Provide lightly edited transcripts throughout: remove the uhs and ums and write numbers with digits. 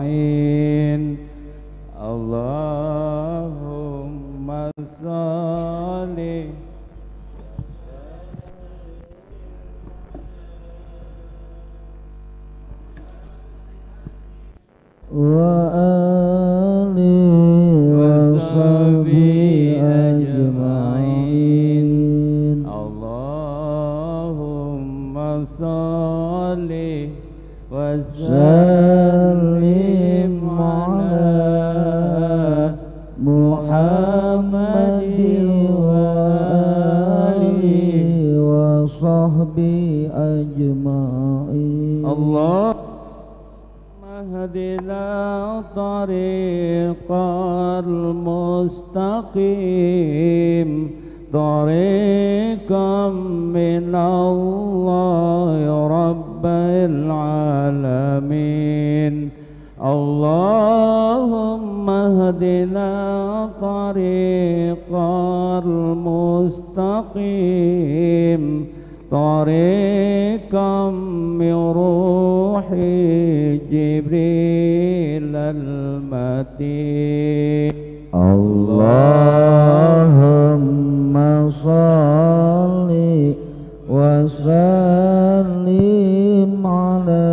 أجمعين اللهم صل وآله وصحبه أجمعين اللهم صل وسلم على محمد وآله وصحبه أجمعين اللهم اهدنا طريق المستقيم طريقا من الله رب العالمين اللهم اهدنا طريق المستقيم طريقا من روح جبريل المتين اللهم صل وسلم على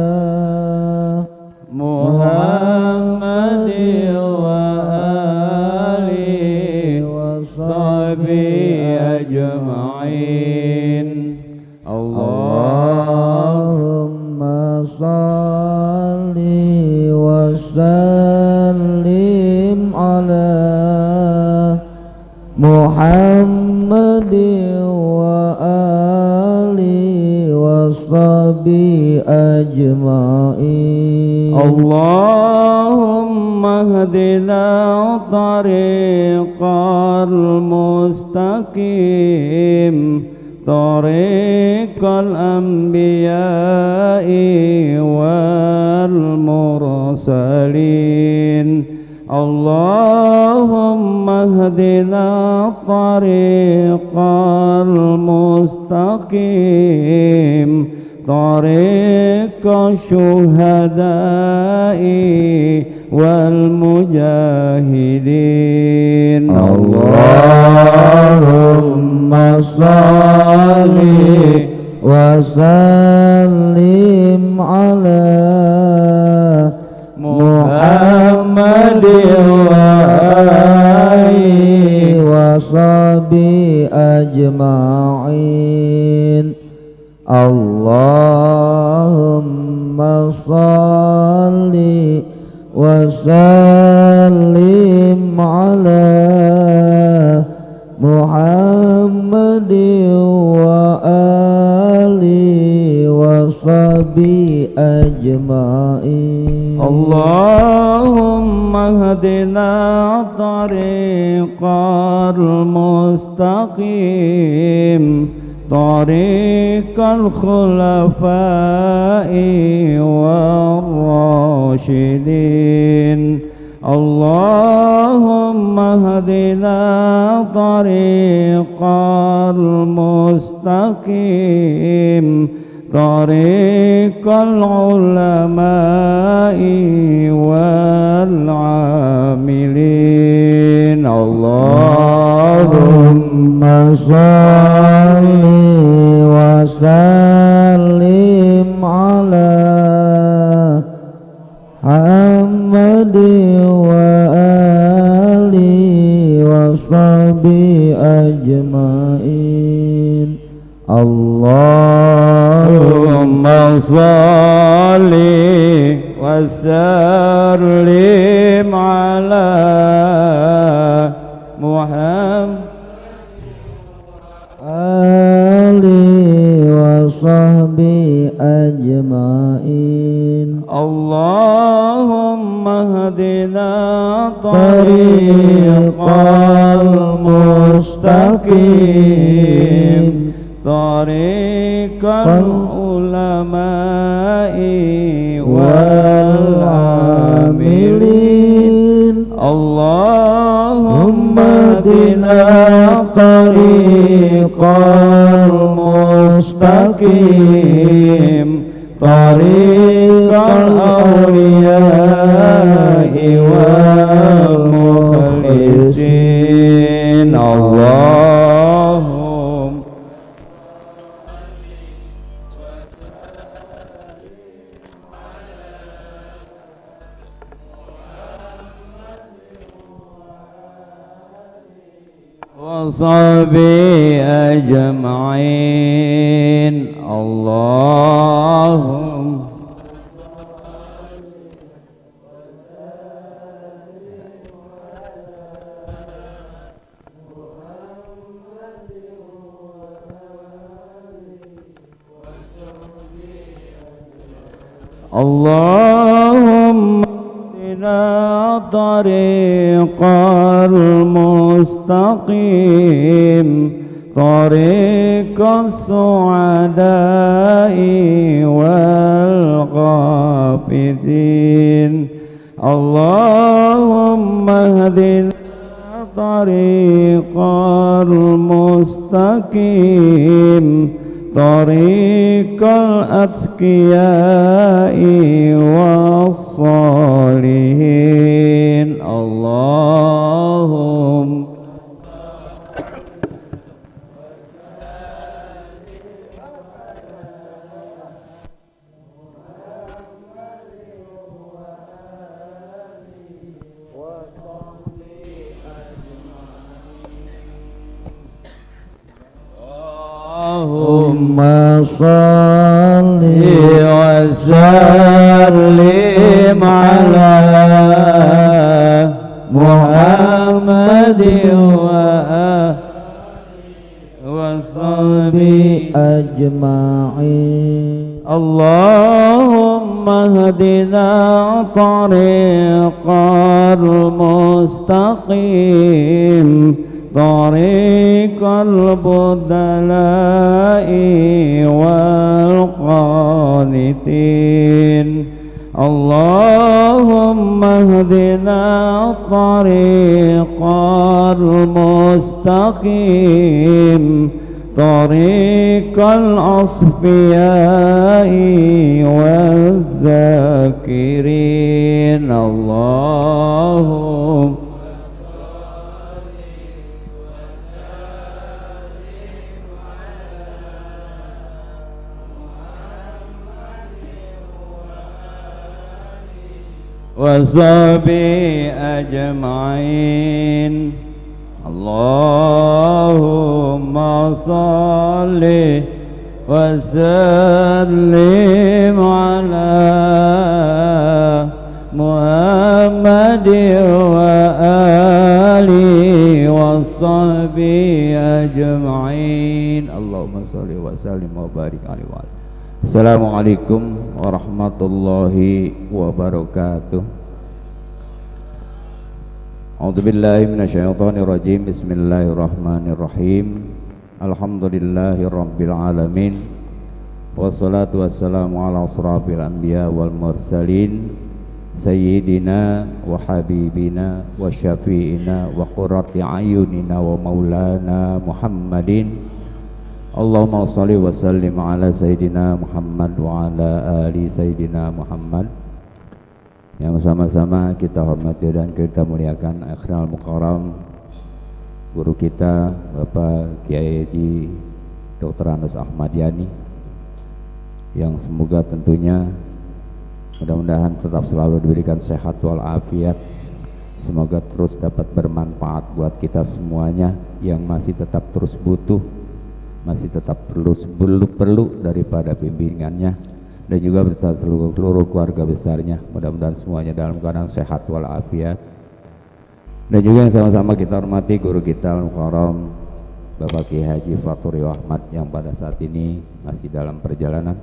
محمد وآله وصحبه أجمعين اللهم صل وسلم على محمد وآله وصحبه أجمعين اللهم اهدنا طريق المستقيم طريق الأنبياء والمرسلين اللهم اهدنا طريق المستقيم طريق الشهداء والمجاهدين اللهم صل وسلم على محمد وآله وصحبه أجمعين اللهم صل وسلم على محمد وآله وصحبه أجمعين اللهم اهدنا طريق المستقيم طريق الخلفاء والراشدين اللهم اهدنا طريق المستقيم طريق العلماء والعاملين اللهم صل وسلم على محمد وآله وصحبه أجمعين اللهم صل وسلم على محمد وصحبه أجمعين اللهم اهدنا طريق المستقيم طريق العلماء والعاملين اللهم اهدنا طريق المستقيم طريق الأولياء وصحبه أجمعين اللهم اللهم اهدنا طريق المستقيم طريق السعداء والغافلين اللهم اهدنا طريق المستقيم طريق الأتقياء والصالحين اللهم Allahumma salli wa sallim ala Muhammadin wa sahbihi ajma'in Allahumma hadina tariqal mustaqim طريق البدلاء والقانتين اللهم اهدنا الطريق المستقيم طريق الأصفياء والذاكرين اللهم وصحبه أجمعين اللهم صل وسلم على محمد وآله وصحبه أجمعين اللهم صل وسلم وبارك عليه وعلى Assalamualaikum warahmatullahi wabarakatuh. A'udzubillahi minasyaitonirrajim. Bismillahirrahmanirrahim. Alhamdulillahirabbil alamin. Wassalatu wassalamu ala asrafil anbiya wal mursalin sayyidina wa habibina wa syafi'ina wa qurrati ayunina wa maulana Muhammadin. Allahumma sholli wa sallim ala Sayyidina Muhammad wa ala ali Sayyidina Muhammad. Yang sama-sama kita hormati dan kita muliakan Akhnal Mukarram guru kita Bapak Kiai Haji Dr. Anas Ahmad Yani, yang semoga tentunya mudah-mudahan tetap selalu diberikan sehat walafiat, semoga terus dapat bermanfaat buat kita semuanya yang masih tetap terus butuh, masih tetap perlu daripada bimbingannya, dan juga beserta seluruh keluarga besarnya. Mudah-mudahan semuanya dalam keadaan sehat walafiat. Dan juga yang sama-sama kita hormati guru kita Al-Mukarram Bapak Kiai Haji Fatur Ahmad yang pada saat ini masih dalam perjalanan.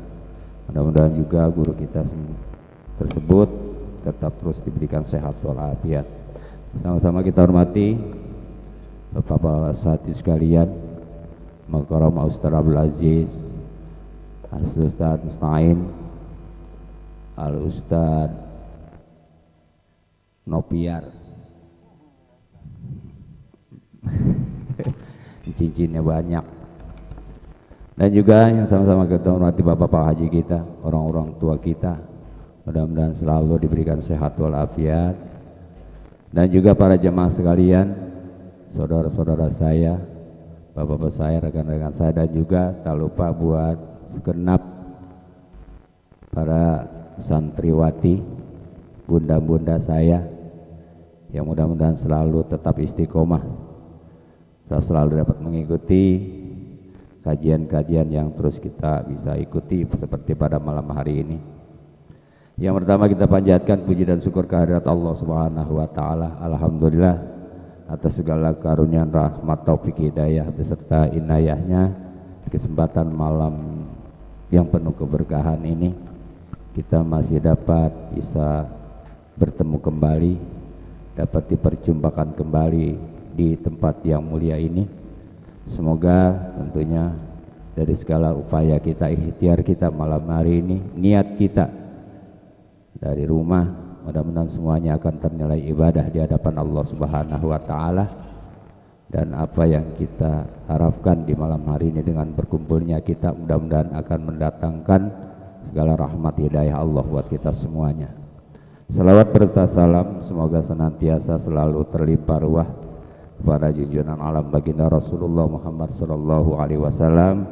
Mudah-mudahan juga guru kita tersebut tetap terus diberikan sehat walafiat. Sama-sama kita hormati Bapak-bapak sati sekalian, Mukarram Ustaz Abdul Aziz, Al-Ustaz Musta'in, Al-Ustaz Nopiar, cincinnya banyak, dan juga yang sama-sama kita hormati bapak-bapak haji kita, orang-orang tua kita, mudah-mudahan selalu diberikan sehat walafiat, dan juga para jemaah sekalian, saudara-saudara saya, bapak-bapak saya, rekan-rekan saya, dan juga tak lupa buat segenap para santriwati, bunda-bunda saya yang mudah-mudahan selalu tetap istiqomah Kita selalu dapat mengikuti kajian-kajian yang terus kita bisa ikuti seperti pada malam hari ini. Yang pertama kita panjatkan puji dan syukur kehadirat Allah Subhanahu wa taala. Alhamdulillah atas segala karunia, rahmat, taufik, hidayah beserta inayahnya. Kesempatan malam yang penuh keberkahan ini kita masih dapat bisa bertemu kembali, dapat diperjumpakan kembali di tempat yang mulia ini. Semoga tentunya dari segala upaya kita, ikhtiar kita malam hari ini, niat kita dari rumah, mudah-mudahan semuanya akan ternilai ibadah di hadapan Allah Subhanahu wa taala. Dan apa yang kita harapkan di malam hari ini dengan berkumpulnya kita, mudah-mudahan akan mendatangkan segala rahmat hidayah Allah buat kita semuanya. Salawat berserta salam semoga senantiasa selalu terlimpah ruah kepada junjungan alam baginda Rasulullah Muhammad sallallahu alaihi wasallam,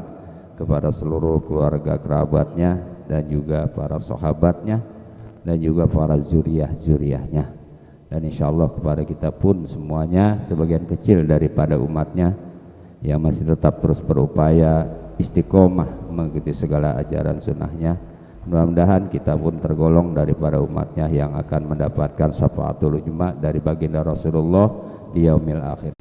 kepada seluruh keluarga kerabatnya dan juga para sahabatnya dan juga para zuriyah-zuriyahnya, dan insyaallah kepada kita pun semuanya sebagian kecil daripada umatnya yang masih tetap terus berupaya istiqomah mengikuti segala ajaran sunnahnya. Mudah-mudahan kita pun tergolong daripada umatnya yang akan mendapatkan syafaatul ujma dari baginda Rasulullah di yaumil akhir.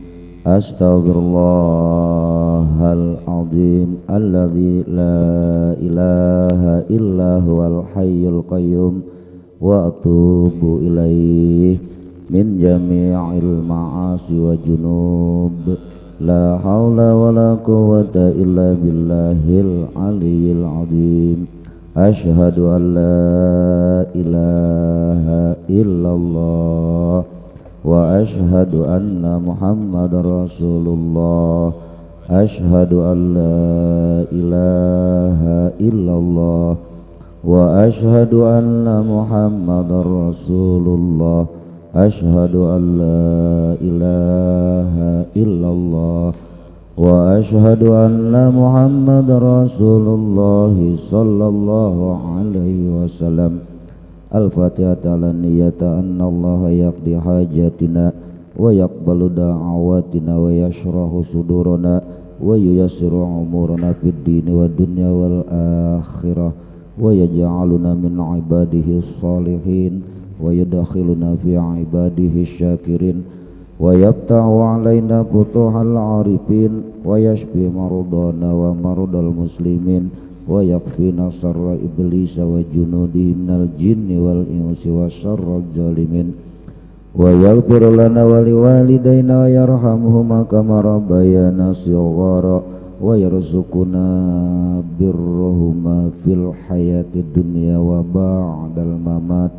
Astaghfirullahal azim alladzi la ilaha illa huwal hayyul qayyum wa atubu ilaih min jami'il ma'asi wa junub. La haula wa la quwwata illa billahil aliyyil azim. Asyhadu an la ilaha illallah wa asyhadu anna Muhammadar Rasulullah. Asyhadu an la ilaha illallah wa asyhadu anna Muhammadar Rasulullah. Asyhadu an la ilaha illallah wa asyhadu anna Muhammadar Rasulullah sallallahu alaihi wasallam. Al-Fatihah ala niyata anna Allah yaqdi hajatina wa yaqbalu da'awatina wa yashrahu sudurana wa yuyassiru umurana fid dini wa dunya wal akhirah wa yaj'aluna min ibadihi salihin wa yudkhiluna fi ibadihi syakirin wa yabta'u alaina futuhal arifin wa yashfi marudana wa marudal muslimin wa yakfina sarra iblisa wa junudi minal jinni wal insi wa syarral zalimin wa yaghfir lana wa liwalidayna wa yarhamhuma kama rabbayana shighara wa yarzuquna birruhuma fil hayati dunya wa ba'dal mamat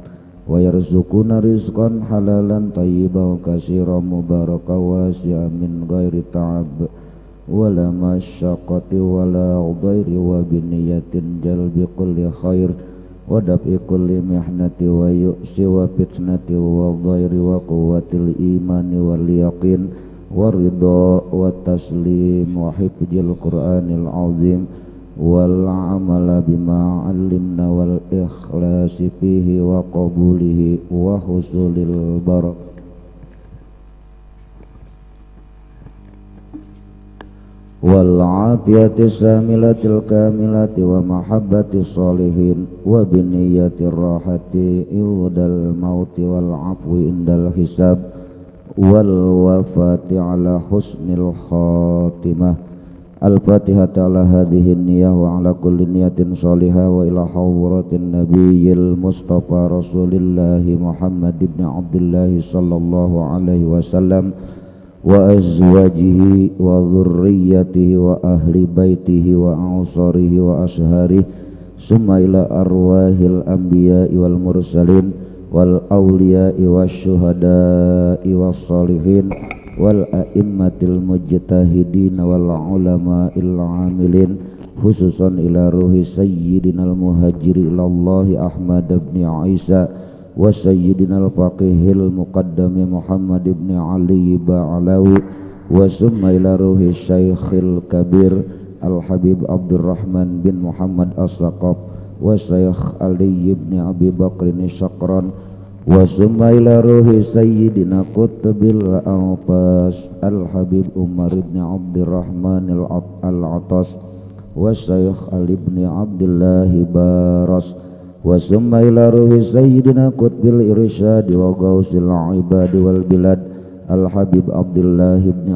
wa yarzuquna rizqan halalan tayyiban katsiran mubarakan wasi'an min ghairi ta'ab wala masyaqqati wala dhairi wa biniyatin jalbi kulli khair wa daf'i kulli mihnati wa yu'si wa fitnati wa dhairi wa quwwatil imani wal yaqin wa ridha wa taslim wa hifdzil qur'anil azim wal amala bima 'allimna wal ikhlasi fihi wa qabulihi wa husulil barakah wal afiyati samilatil kamilati wa mahabbati salihin wa biniyatir rahati indal mauti wal afwi indal hisab wal wafati ala husnil khatimah. Al-Fatihah ala hadhihi niyah wa ala kulli niyatin salihah wa ila hadratin nabiyil mustafa rasulillahi Muhammad ibn Abdullah sallallahu alaihi wasallam wa azwajihi wa dhurriyyatihi wa ahli baitihi wa ansarihi wa asharihi summa ila arwahil anbiya'i wal mursalin wal awliya'i wasyuhada'i was salihin wal a'immatil mujtahidin wal ulama'il amilin khususan ila ruhi sayyidinal muhajiri ilallahi Ahmad ibn Isa wa sayyidinal faqihil muqaddami Muhammad ibn Ali Ba'alawi wa summa ila ruhi syekhil kabir Al-Habib Abdurrahman bin Muhammad As-Saqaf wa Syekh Ali ibn Abi Bakrin Syakran wa summa ila ruhi sayyidina qutbil al-Abbas al-Habib Umar ibn Abdurrahman al-Atas wa Syekh Ali ibn Abdullah Baras wa summa ila ruhi sayyidina qutbil irsyad wa gausil ibad wal bilad al-Habib Abdullah ibn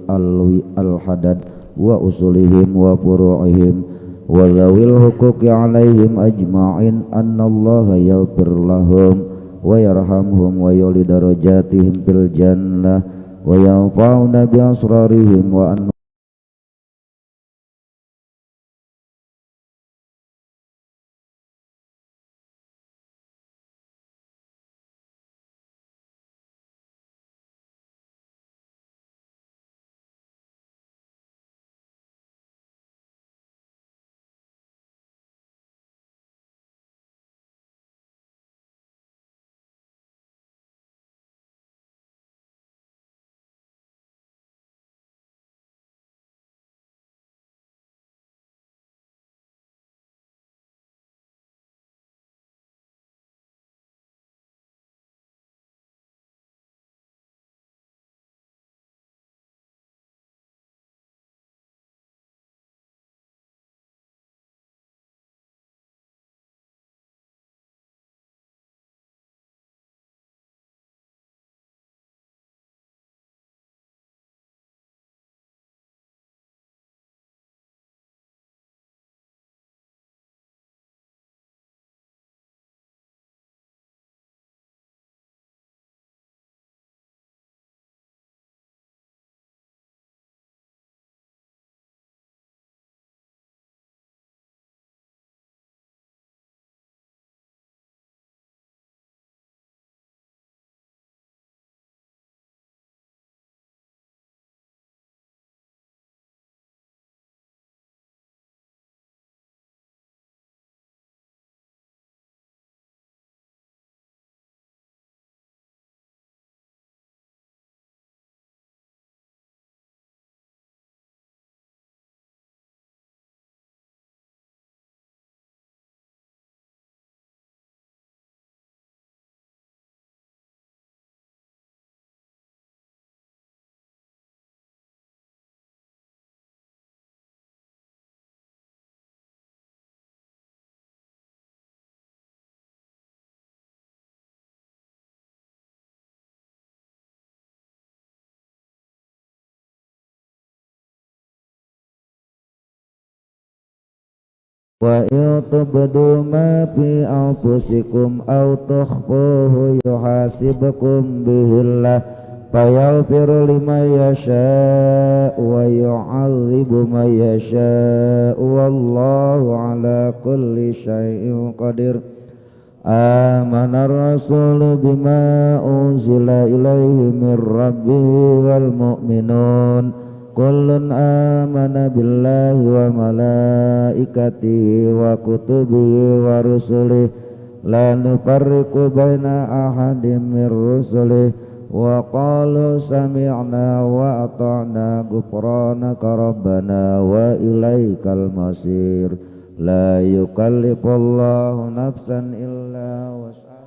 Alwi al-Hadad wa usulihim wa furu'ihim wa zawil huquqi alaihim ajma'in annallaha yaghfir lahum wa yarhamhum wa yuli darajatihim fil jannah wa yanfa'una bi asrarihim wa an wa yutubdu ma fi anfusikum aw tukhfuhu yuhasibkum bihillah fayaghfiru liman yasha wa yu'adzibu man yasha wallahu ala kulli syai'in qadir. Amana ar-rasulu bima unzila ilaihi min rabbihi wal mu'minun kullun amana billahi wa malaikatihi wa kutubihi wa rusulihi la nufarriqu baina ahadin min rusulihi wa qalu sami'na wa ata'na ghufranaka rabbana wa ilaikal masir. La yukallifullahu nafsan illa wus'aha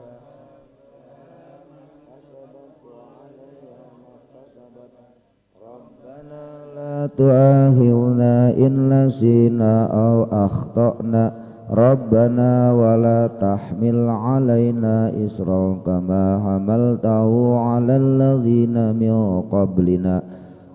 tu'akhirna in nasina aw akhtana rabbana wala tahmil alaina isran kama hamaltahu alal ladzina min qablina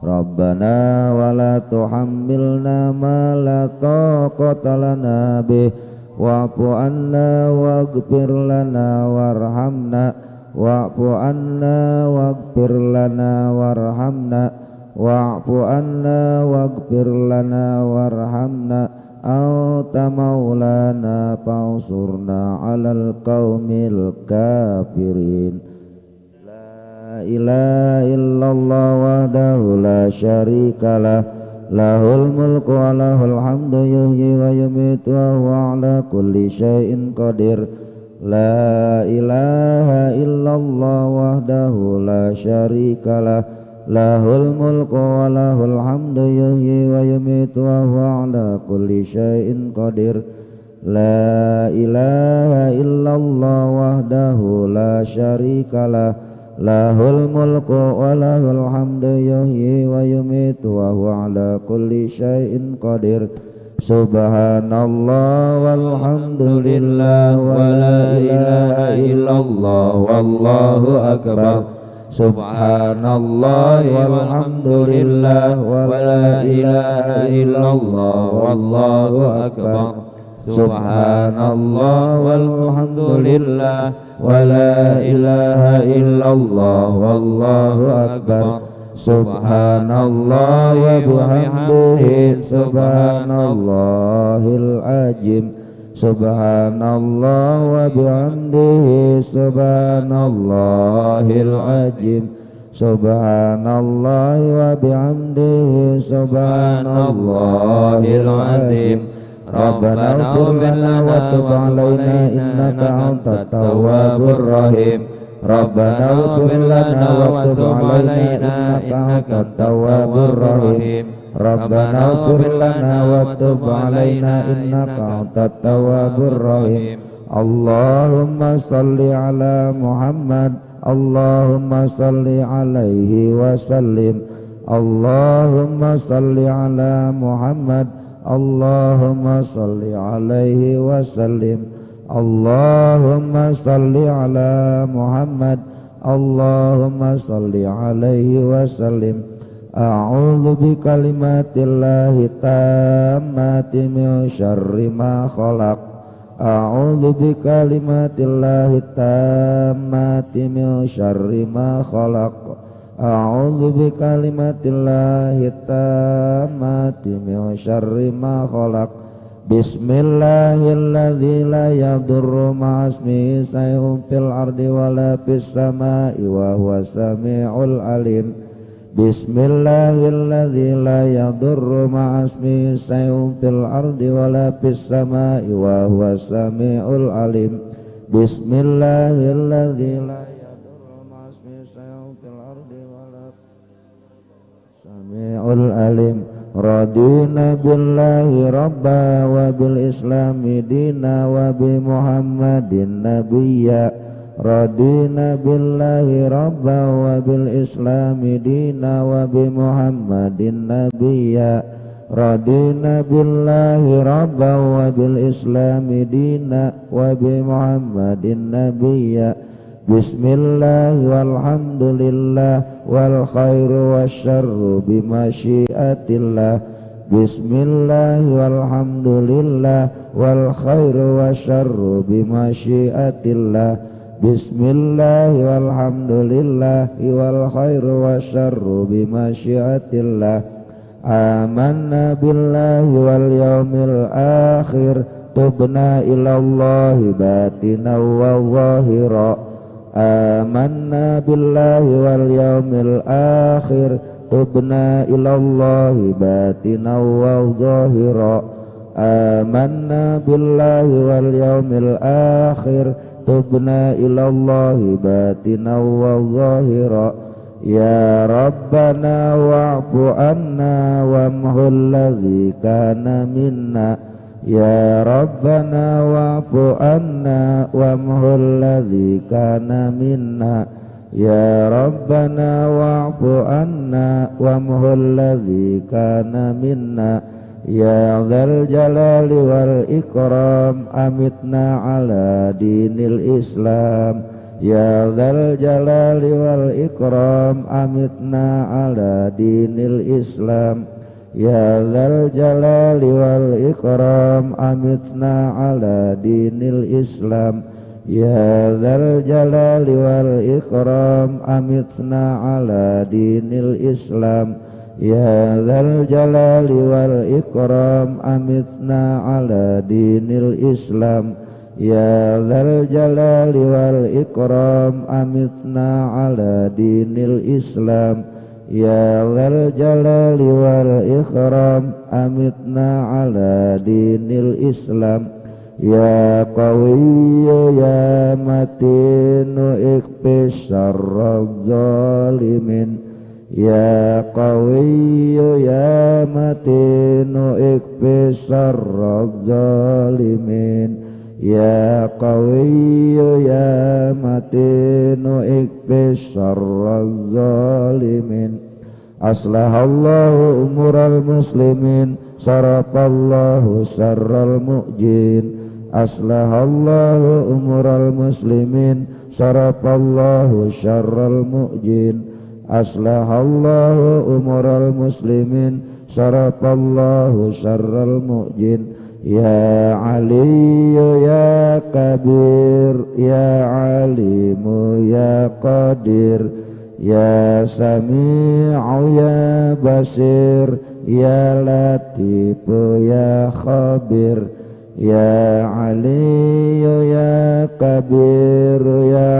rabbana wala tuhammilna ma la taqata lana bih wa'fu anna waghfir lana warhamna wa'fu anna waghfir lana warhamna wa'fu anna waghfir lana warhamna anta maulana fansurna 'alal qaumil kafirin. La ilaha illallah wahdahu la syarikalah lahul mulku wa lahul hamdu yuhyi wa yumiitu wa huwa 'ala kulli syai'in qadir. La ilaha illallah wahdahu la syarikalah lahul mulku wa lahul hamdu yuhyi wa yumiitu wa huwa ala kulli syai'in qadir. La ilaha illallah wahdahu la syarikalah, lahul mulku wa lahul hamdu yuhyi wa yumitu wa huwa ala kulli syai'in qadir. Subhanallah walhamdulillah wa la ilaha illallah wallahu akbar. Subhanallah walhamdulillah wa la ilaha illallah wallahu akbar. Subhanallah walhamdulillah wa la ilaha illallah wallahu akbar. Subhanallah wa bihamdihi subhanallahil azim. Subhanallah wa bihamdihi subhanallahil azim. Subhanallah wa bihamdihi subhanallahil azim. Rabbana ighfir lana wa tub 'alaina innaka antat tawwabur rahim. Rabbana ighfir lana wa tub 'alaina innaka antat tawwabur rahim. Rabbana ighfir lana wa tub 'alaina innaka antat tawwabur rahim. Allahumma salli ala Muhammad, Allahumma salli alaihi wa sallim. Allahumma salli ala Muhammad, Allahumma salli alaihi wa sallim. Allahumma salli ala Muhammad, Allahumma salli alaihi wa sallim. A'udzu bi kalimatillahi tammati min syarri ma khalaq. A'udzu bi kalimatillahi tammati min syarri ma khalaq. A'udzu bi kalimatillahi tammati min syarri ma khalaq. Bismillahilladzi la yadurru ma'asmihi shay'un fil ardi wala fis samai wa huwas samiul alim. Bismillahilladzi la yadurru ma'asmihi shay'un fil ardi wala fis samai wa huwas samiul alim. Bismillahilladzi la Sami'ul alim. Radina billahi rabba wa bil islami dina wa bi muhammadin nabiyya. Radina billahi rabba wa bil islami dina wa bi muhammadin nabiyya. Radina billahi rabba wa bil islami dina wa bi muhammadin nabiyya. Bismillah walhamdulillah wal khairu wasyarru bimasyiatillah. Bismillah walhamdulillah wal khairu wasyarru bimasyiatillah. Bismillah walhamdulillah wal khairu wasyarru bimasyiatillah. Amanna billahi wal yawmil akhir, tubna ilallahi batina wa zahira. Amanna billahi wal yawmil akhir, tubna ilallahi batina wa zahira. Amanna billahi wal yawmil akhir, tubna ilallahi batina wa zahira. Ya Rabbana wa'fu anna wamhul ladzi kana minna. Ya Rabbana wa'fu anna wamhul ladzi kana minna. Ya Rabbana wa'fu anna wamhul ladzi kana minna. Ya dzal jalali wal ikram amitna ala dinil Islam. Ya dzal jalali wal ikram amitna ala dinil Islam. Ya dzal jalali wal ikram amitna ala dinil Islam. Ya dzal jalali wal ikram amitna ala dinil Islam. Ya dzal jalali wal ikram amitna ala dinil Islam. Ya dzal jalali wal ikram amitna ala dinil Islam. Ya dzal jalali wal ikram amitna ala dinil Islam. Ya qawiyyu ya matinu ikfis syarraz zalimin. ya qawiyyu ya matinu ikfisar zalimin ya qawiyyu ya matinu ikfisar zalimin aslahallahu umural muslimin sarafallahu syarral mu'jin aslahallahu umural muslimin sarafallahu syarral mu'jin aslahallahu umural muslimin sarafallahu syarral mu'jin ya aliyu ya kabir ya alimu ya qadir ya sami'u ya basir ya latifu ya khabir ya aliyu ya kabir ya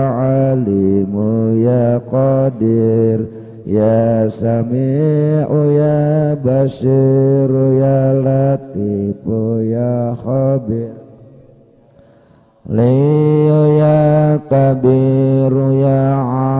alimu ya qadir ya sami'u ya basir ya latifu ya khabir liyu ya kabir ya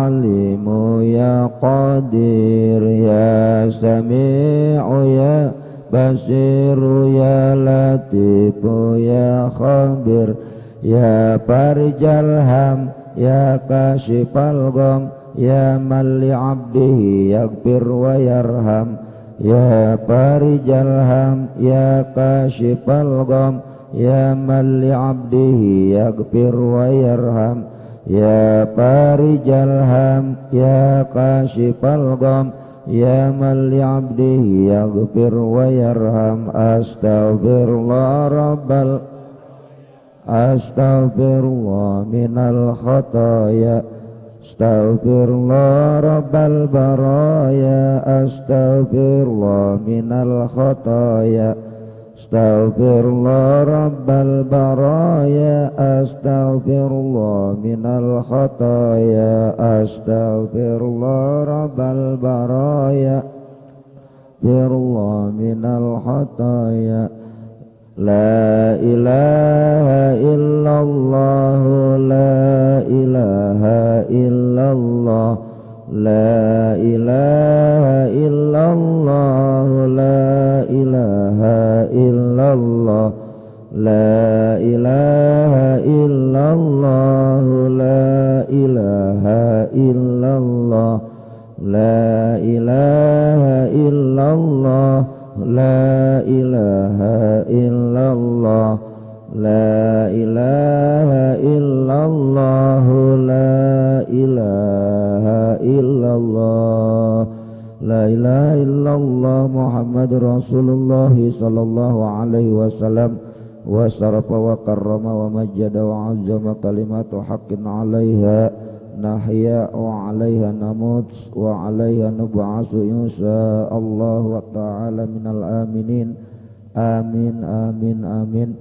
alimu ya qadir ya sami'u ya basiru ya latifu ya khabir ya farijal ham ya kashifal gham ya man li abdihi yaghfir wa yarham ya farijal ham ya kashifal gham ya man li abdihi yaghfir wa yarham ya farijal ham ya kashifal gham ya man li abdihi yaghfir wa yarham astaghfirullah rabbal astaghfirullah minal khataya astaghfirullah rabbal baraya astaghfirullah minal khataya astaghfirullah rabbal baraya astaghfirullah minal khataya astaghfirullah rabbal baraya astaghfirullah minal khataya la ilaha illallah la ilaha illallah la ilaha illallah la ilaha illallah la ilaha illallah la ilaha illallah la ilaha illallah la ilaha illallah la ilaha illallah la ilaha illallah la ilaha illallah Muhammadur Rasulullah sallallahu alaihi wasallam wa syarafa wa karrama wa majjada wa azzama kalimatu haqqin alaiha nahya wa alaiha namut wa alaiha nub'asu insya Allah wa ta'ala minal aminin amin amin amin.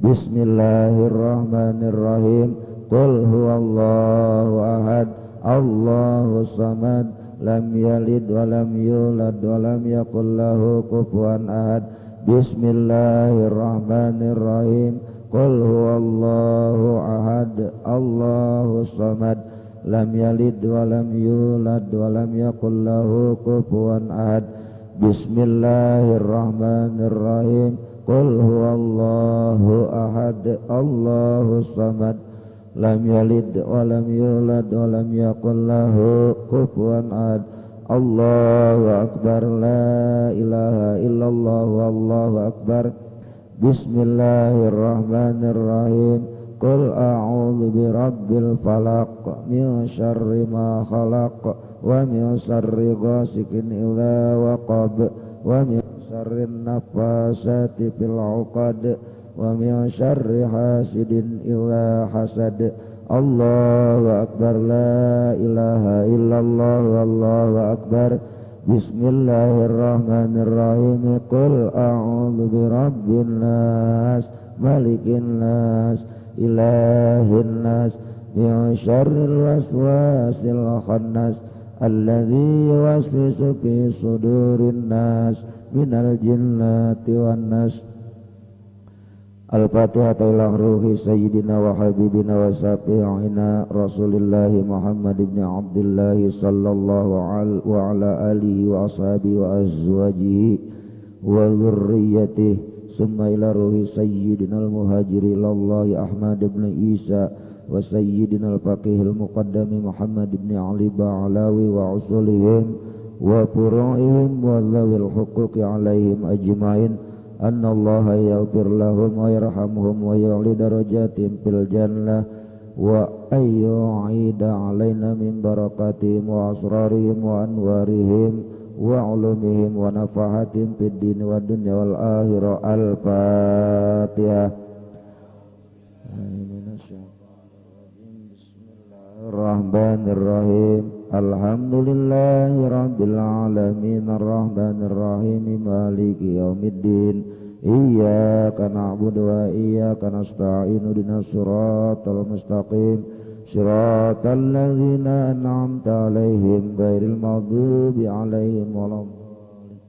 Bismillahirrahmanirrahim. Qul huwallahu ahad Allahu samad lam yalid wa lam yulad wa lam yakul lahu kufuwan ahad. Bismillahirrahmanirrahim. Qul huwallahu ahad Allahu samad lam yalid wa lam yulad wa lam yakul lahu kufuwan ahad. Bismillahirrahmanirrahim. Qul huwallahu ahad Allahu samad lam yalid wa lam yulad wa lam yakul lahu kufuwan ahad. Allahu akbar la ilaha illallah wallahu akbar. Bismillahirrahmanirrahim. Qul a'udzu birabbil falaq min syarri ma khalaq wa min syarri ghasikin idza waqab wa min syarri nafasati fil 'uqad wa min syarri hasidin idza hasad. Allahu akbar la ilaha illallah wallahu akbar. Bismillahirrahmanirrahim. Qul a'udzu birabbin nas malikin nas ilahin nas min syarril waswasil khannas alladzi yuwaswisu fi sudurin nas minal jinnati wan nas. Al-Fatihah ila ruhi sayyidina wa habibina wa syafi'ina Rasulillahi Muhammad ibn Abdullah sallallahu wa ala alihi wa ashabihi wa azwajihi wa dhurriyyatihi summa ila ruhi sayyidina al-muhajiri ilallahi Ahmad ibn Isa wa sayyidina al-faqih al-muqaddami Muhammad ibn Ali Ba'alawi wa usulihim wa furu'ihim wa dhawil huquqi alaihim ajma'in anna Allah yaghfir lahum wa yarhamhum wa yu'li darajatim fil jannah wa ayyu'ida alaina min barakatihim wa asrarihim wa anwarihim wa ulumihim wa nafahatim fid din wa dunya wal akhirah. Al-Fatihah. Bismillahirrahmanirrahim. Alhamdulillahi rabbil alamin arrahmanir rahim maliki yaumiddin iyyaka na'budu wa iyyaka nasta'in ihdinas siratal mustaqim siratal ladzina an'amta 'alaihim ghairil maghdubi 'alaihim waladdallin.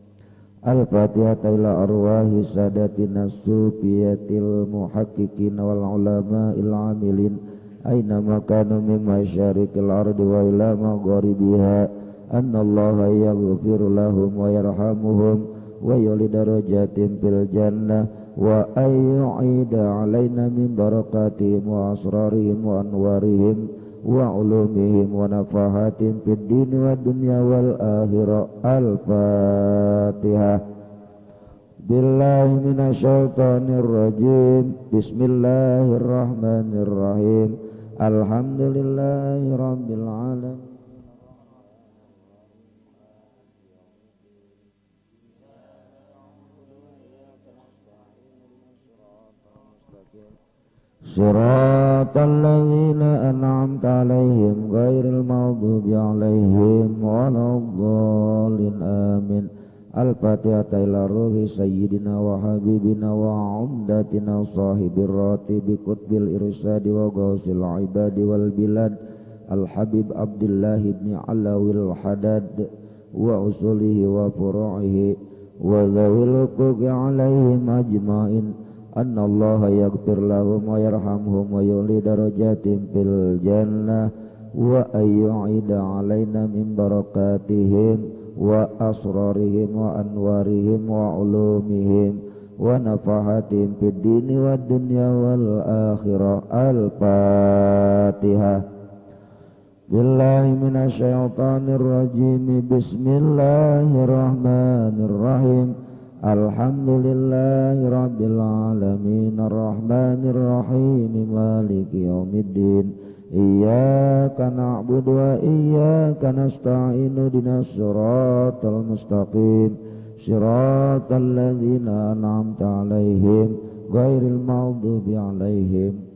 Al-Fatihah ila arwahi sadatina sufiyatil muhaqqiqin wal ulama'il 'amilin aina makanu min masyarikil ardi wa ila magharibiha anna Allah yaghfir lahum wa yarhamuhum wa yuli darajatim fil jannah wa ayyu'ida alaina min barakatihim wa asrarihim wa anwarihim wa ulumihim wa nafahatim fid din wa dunya wal akhirah. Al-Fatihah. Billahi minasyaitonir rajim. Bismillahirrahmanirrahim. Alhamdulillahi rabbil alamin. Shiratal ladzina an'amta 'alaihim ghairil maghdubi 'alaihim waladdallin. Amin. Al-Fatihah ila ruhi sayyidina wa habibina wa umdatina sahibir ratibi qutbil irsadi wa gausil ibadi wal bilad al-habib Abdullah ibn Alawil Hadad wa usulihi wa furu'ihi wa dhawil huquqi alaihim ajma'in anna Allah yaghfir lahum wa yarhamhum wa yuli darajatim fil jannah wa ayyu'ida alaina min barakatihim wa asrarihim wa anwarihim wa ulumihim wa nafahatim fid dini wa dunya wal akhirah. Al-Fatihah. Billahi minasyaitonir rajim. Bismillahirrahmanirrahim. Alhamdulillahi rabbil alamin arrahmanir rahim maliki yaumiddin iyyaka na'budu wa iyyaka nasta'in ihdinas siratal mustaqim siratal ladzina an'amta 'alaihim ghairil maghdubi 'alaihim.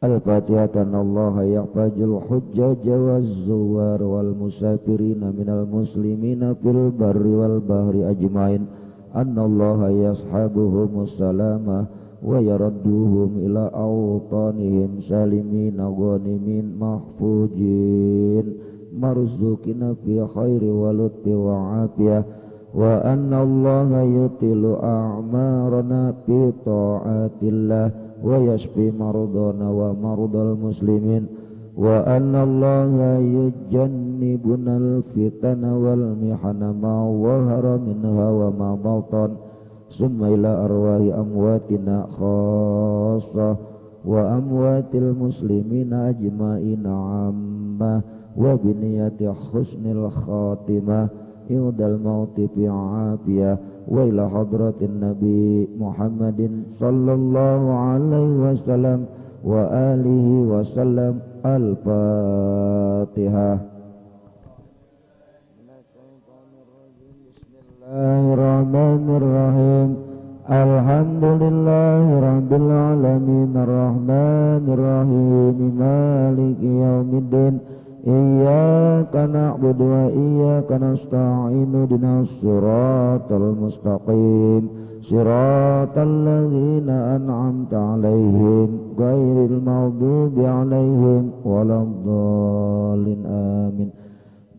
Al-Fatihah. Allah yahfazul hujjaja waz-zuwar wal musafirina minal muslimina fil barri wal bahri ajmain anna Allah yashabuhumus salamah wa yaradduhum ila awtanihim salimina ghanimin mahfujin marzuqina fi khairi wa lutfi wa afiyah wa anna Allah yutilu a'marana fi ta'atillah wa yashfi mardana wa mardal muslimin wa anna Allah yujannibuna al-fitana wal mihana ma wahara minha wa ma batan summa ila arwahi amwatina khassa wa amwatil muslimina ajma'ina amma wa biniyati husnil khatimah indal mauti fi afiyah wa ila hadratin nabi Muhammadin sallallahu alaihi wasallam wa alihi wasallam. Al-Fatihah. Bismillahirrahmanirrahim. Alhamdulillahi rabbil alamin arrahmanir rahim maliki yaumiddin iyyaka na'budu wa iyyaka nasta'in ihdinas siratal mustaqim siratal ladzina an'amta 'alaihim ghairil maghdubi 'alaihim waladdallin. Amin.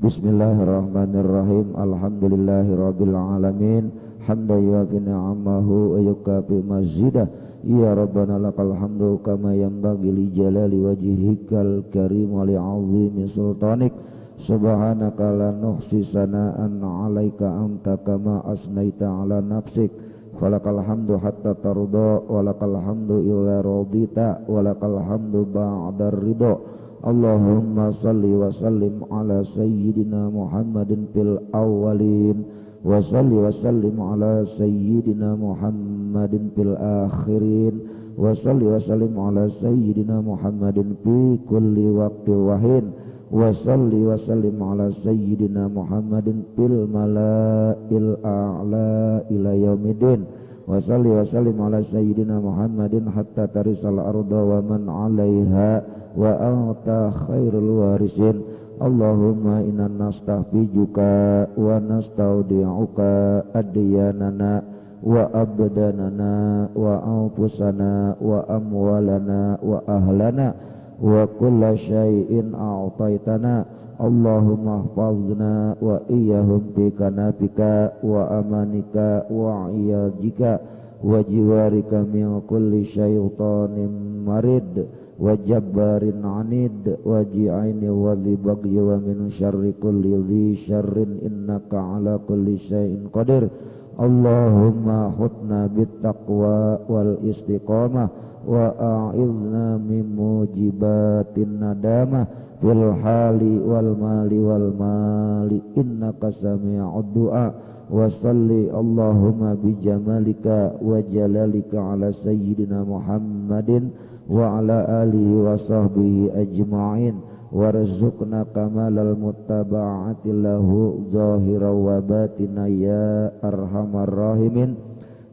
Bismillahirrahmanirrahim. Alhamdulillahi rabbil alamin hamdan yuwafi ni'amahu wa yukafi mazidah. Ya Rabbana lakal hamdu kama yanbaghi li jalali wajhikal karim wa li 'azimi sultanik. Subhanaka la nuhsi sana'an 'alaika anta kama asnaita 'ala nafsik. Falakal hamdu hatta tarda wa lakal hamdu illa radita wa lakal hamdu ba'da ridha. Allahumma salli wa sallim ala sayyidina Muhammadin fil awwalin wa salli wa sallim ala sayyidina Muhammadin fil akhirin wa salli wa sallim ala sayyidina Muhammadin fi kulli waqti wahin wa salli wa sallim ala sayyidina Muhammadin fil mala'il a'la ila yaumiddin wa salli wa sallim ala sayyidina Muhammadin hatta tarisal arda wa man 'alaiha wa anta khairul warisin. Allahumma inna nastahfijuka wa nastaudi'uka adyanana wa abdanana wa anfusana wa amwalana wa ahlana wa kulla syai'in a'taitana. Allahumma hafazna wa iyyahum bi kanafika wa amanika wa iyajika wa jiwarika min kulli syaitanin marid wa jabbarin anid wa ji'aini wa dhibagyi wa min syarri kulli dhi syarrin innaka ala kulli syai'in qadir. Allahumma khutna bittaqwa wal istiqamah wa a'idna min mujibatin nadamah fil hali wal mali innaka sami'ud du'a. Wa salli Allahumma bi jamalika wa jalalika ala sayyidina Muhammadin wa ala alihi wa sahbihi ajma'in warzuqna kamalal muttaba'ati lahu zahira wa batina ya arhamar rahimin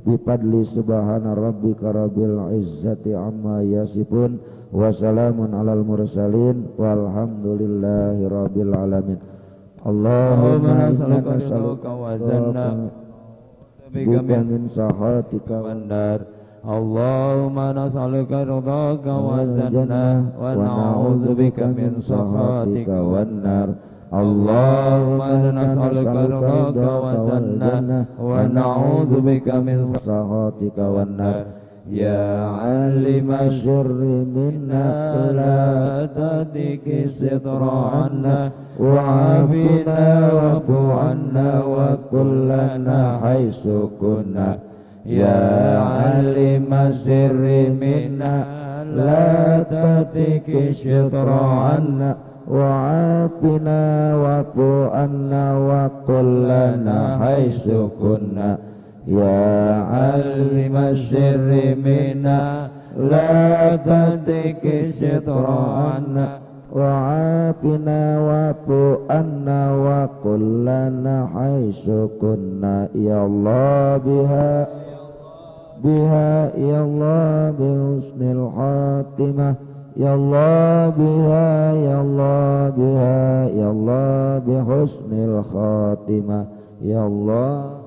bifadli subhana rabbika rabbil izzati amma yasifun wa salamun alal mursalin walhamdulillahi rabbil alamin. Allahumma nas'aluka wa zanna bika min sahatika wan nar. Allahumma nas'aluka ridhaka wa zanna wa na'udzubika min sakhatika wan nar. Allahumma nas'aluka ridhaka wa zanna wa na'udzubika min sakhatika wan nar. Ya 'alima syurri minna la tatiki sitra anna wa afina wa bu'anna wa kullana haitsu kunna. Ya 'alima sirri minna la tatiki sitra anna wa afina wa bu'anna wa kullana haitsu kunna. Ya 'alima sirri minna la tatiki sitra anna wa afina wa bu'anna wa kullana haitsu kunna. Ya Allah biha ya Allah bi husnil khatimah. Ya Allah biha ya Allah biha ya Allah bi husnil khatimah. Ya Allah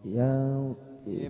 ya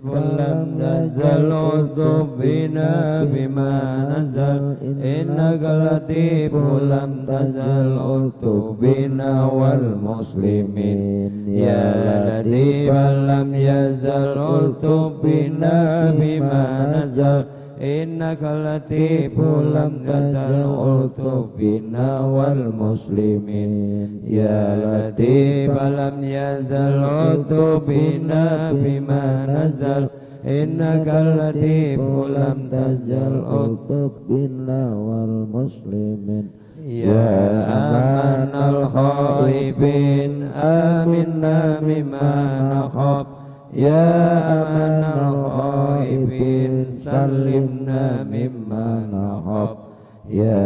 lam tazal utub bina bima nazal innaka latifu lam tazal utub bina wal muslimin. Ya latif lam yazal utub bina bima nazal innaka latifu lam tazal utub bina wal muslimin. Ya latif lam yazal utub bina bima nazal innaka latifu lam tazal utub bina wal muslimin. Ya aman al khaifin aminna mimma nakhaf. Ya aman al khaifin salimna mimma nakhaf. Ya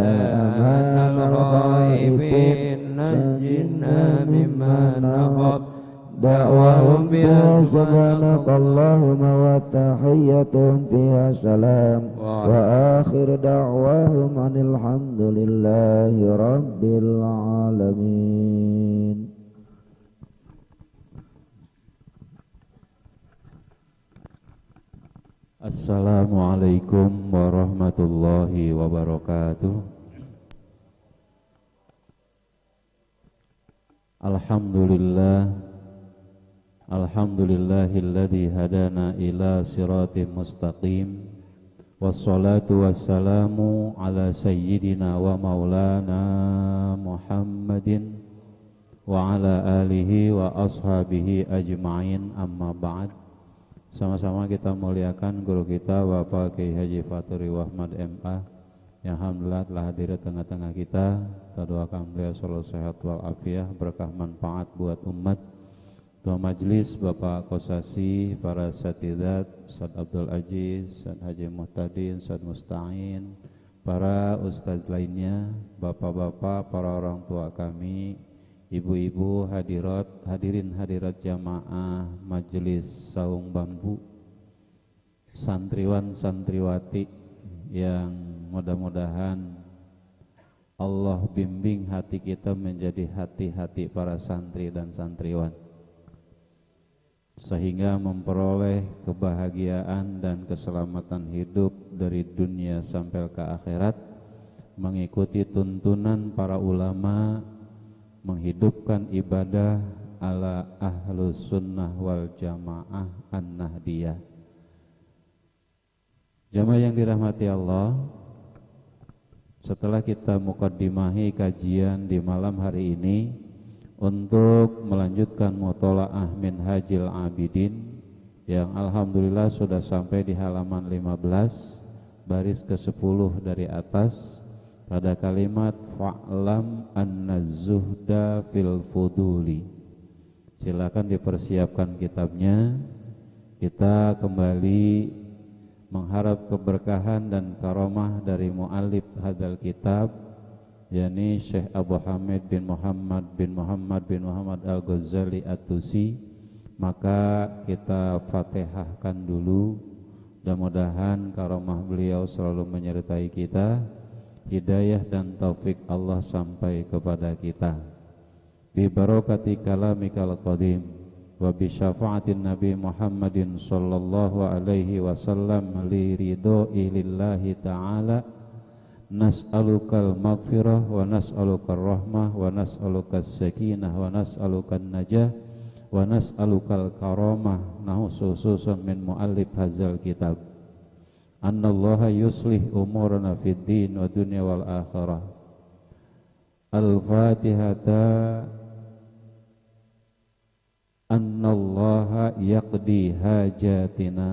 aman al khaifin najjina mimma nakhaf. Da'wahum biha subhanakallahumma wa tahiyyatuhum fiha salam wa akhir da'wahum anil hamdulillahi rabbil alamin. Assalamualaikum warahmatullahi wabarakatuh. Alhamdulillahilladzi hadana ila siratim mustaqim. Wassalatu wassalamu ala sayyidina wa maulana Muhammadin wa ala alihi wa ashabihi ajma'in, amma ba'd. Sama-sama kita muliakan guru kita Bapak Kiai Haji Faturi Wahmad MA yang alhamdulillah telah hadir di tengah-tengah kita. Kita doakan beliau selalu sehat walafiat, berkah manfaat buat umat. Ketua Majelis Bapak Kosasi, para satidat, Ustaz Abdul Aziz, Ustaz Haji Muhtadin, Ustaz Musta'in, para ustaz lainnya, bapak-bapak, para orang tua kami, ibu-ibu, hadirin hadirat jamaah Majelis Saung Bambu, santriwan santriwati yang mudah-mudahan Allah bimbing hati kita menjadi hati-hati para santri dan santriwan, sehingga memperoleh kebahagiaan dan keselamatan hidup dari dunia sampai ke akhirat, mengikuti tuntunan para ulama, menghidupkan ibadah ala ahlus sunnah wal jamaah an-nahdiyah. Jamaah yang dirahmati Allah, setelah kita mukaddimahi kajian di malam hari ini untuk melanjutkan mutola'ah Minhajil Abidin yang alhamdulillah sudah sampai di halaman 15 baris ke-10 dari atas pada kalimat fa'lam anna-zuhda fil fuduli. Silakan dipersiapkan kitabnya. Kita kembali mengharap keberkahan dan karomah dari mu'allif hadzal kitab, yakni Syekh Abu Hamid bin Muhammad bin Muhammad Al-Ghazali At-Tusi. Maka kita fatihahkan dulu. Mudah-mudahan karomah beliau selalu menyertai kita, hidayah dan taufik Allah sampai kepada kita. Bi barakati kalamikal qadim wa bi syafaatin Nabi Muhammadin sallallahu alaihi wasallam li ridho'i lillahi ta'ala. Nas'alukal maghfirah wa nas'alukal rahmah wa nas'alukal sakinah wa nas'alukal najah wa nas'alukal karamah, khususan min muallif hadzal kitab. Annallaha yuslih umurana fid din wa dunya wal akhirah. Al-Fatihata. Annallaha yaqdi hajatina,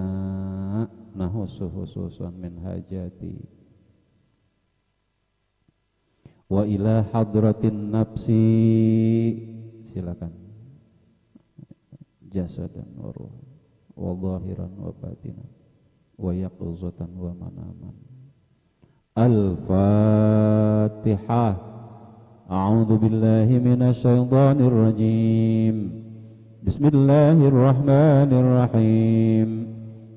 khususan min hajati. Wa ila hadratin nafsi, silakan, jasadan wa ruh wa zahiran wa batinan wa yaqzatan wa manaman. Al-Fatihah. A'udzu billahi minasy syaithanir rajim. Bismillahirrahmanirrahim.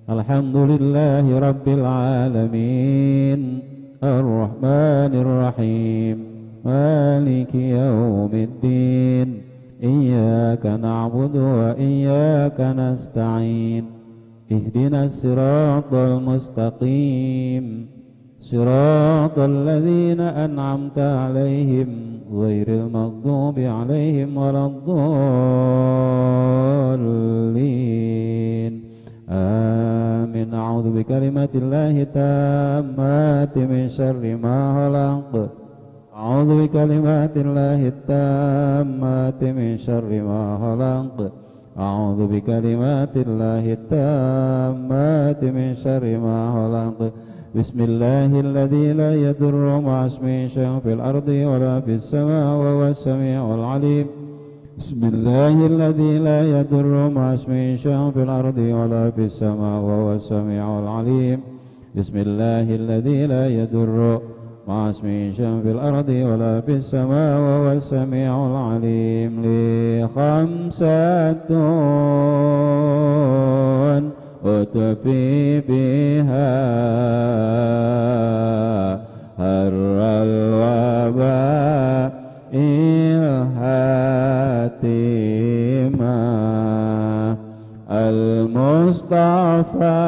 Alhamdulillahi rabbil alamin. Ar-Rahmanir-Rahim, Maliki yaumiddin. Iyyaka na'budu wa iyyaka nasta'in. Ihdinas siratal mustaqim, siratal ladzina an'amta 'alaihim ghairil maghdubi 'alaihim waladdallin. Amin. A'udzu bikalimatillahi tammati min syarri ma khalaq. A'udzu bikalimatillahi tammati min syarri ma khalaq. A'udzu bikalimatillahi tammati min syarri ma khalaq. Bismillahilladzi la yadurru ma'asmihi syai'un fil ardi wa la fis samaa'i wa huwas samii'ul 'aliim. Bismillahilladzi la yadurru ma'asmihi syai'un fil ardi wa la fis samaa'i wa huwas samii'ul 'aliim. Bismillahilladzi la yadurru ma'asmihi syai'un fil ardi wa la fis samaa'i wa huwas samii'ul 'aliim. Li khamsatun utfi biha harral waba ilhatima al-mustafa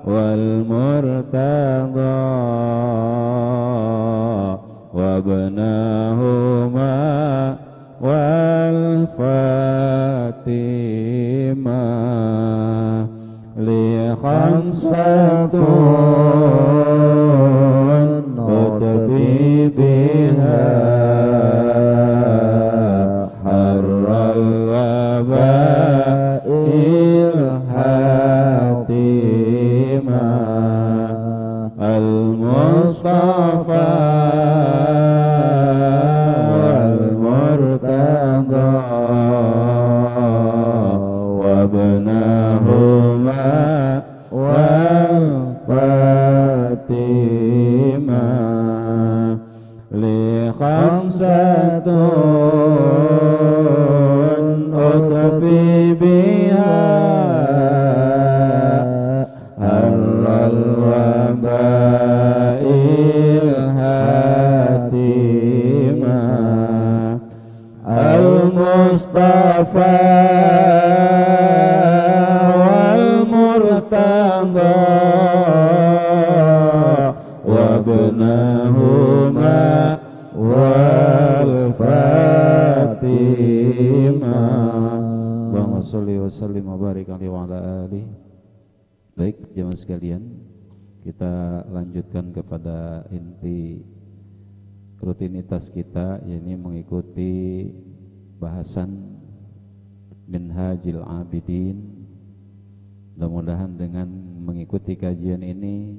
wal murtada wa ibnahuma أطفي بها هر الوباء الهاتمة المصطفى والمرتضى وابنهما والفاطمة. Allahumma sholli wa sallim wa barik alaihi wa ala alihi. Baik jemaah sekalian, kita lanjutkan kepada inti rutinitas kita, yakni mengikuti bahasan Minhajul Abidin. Mudah-mudahan dengan mengikuti kajian ini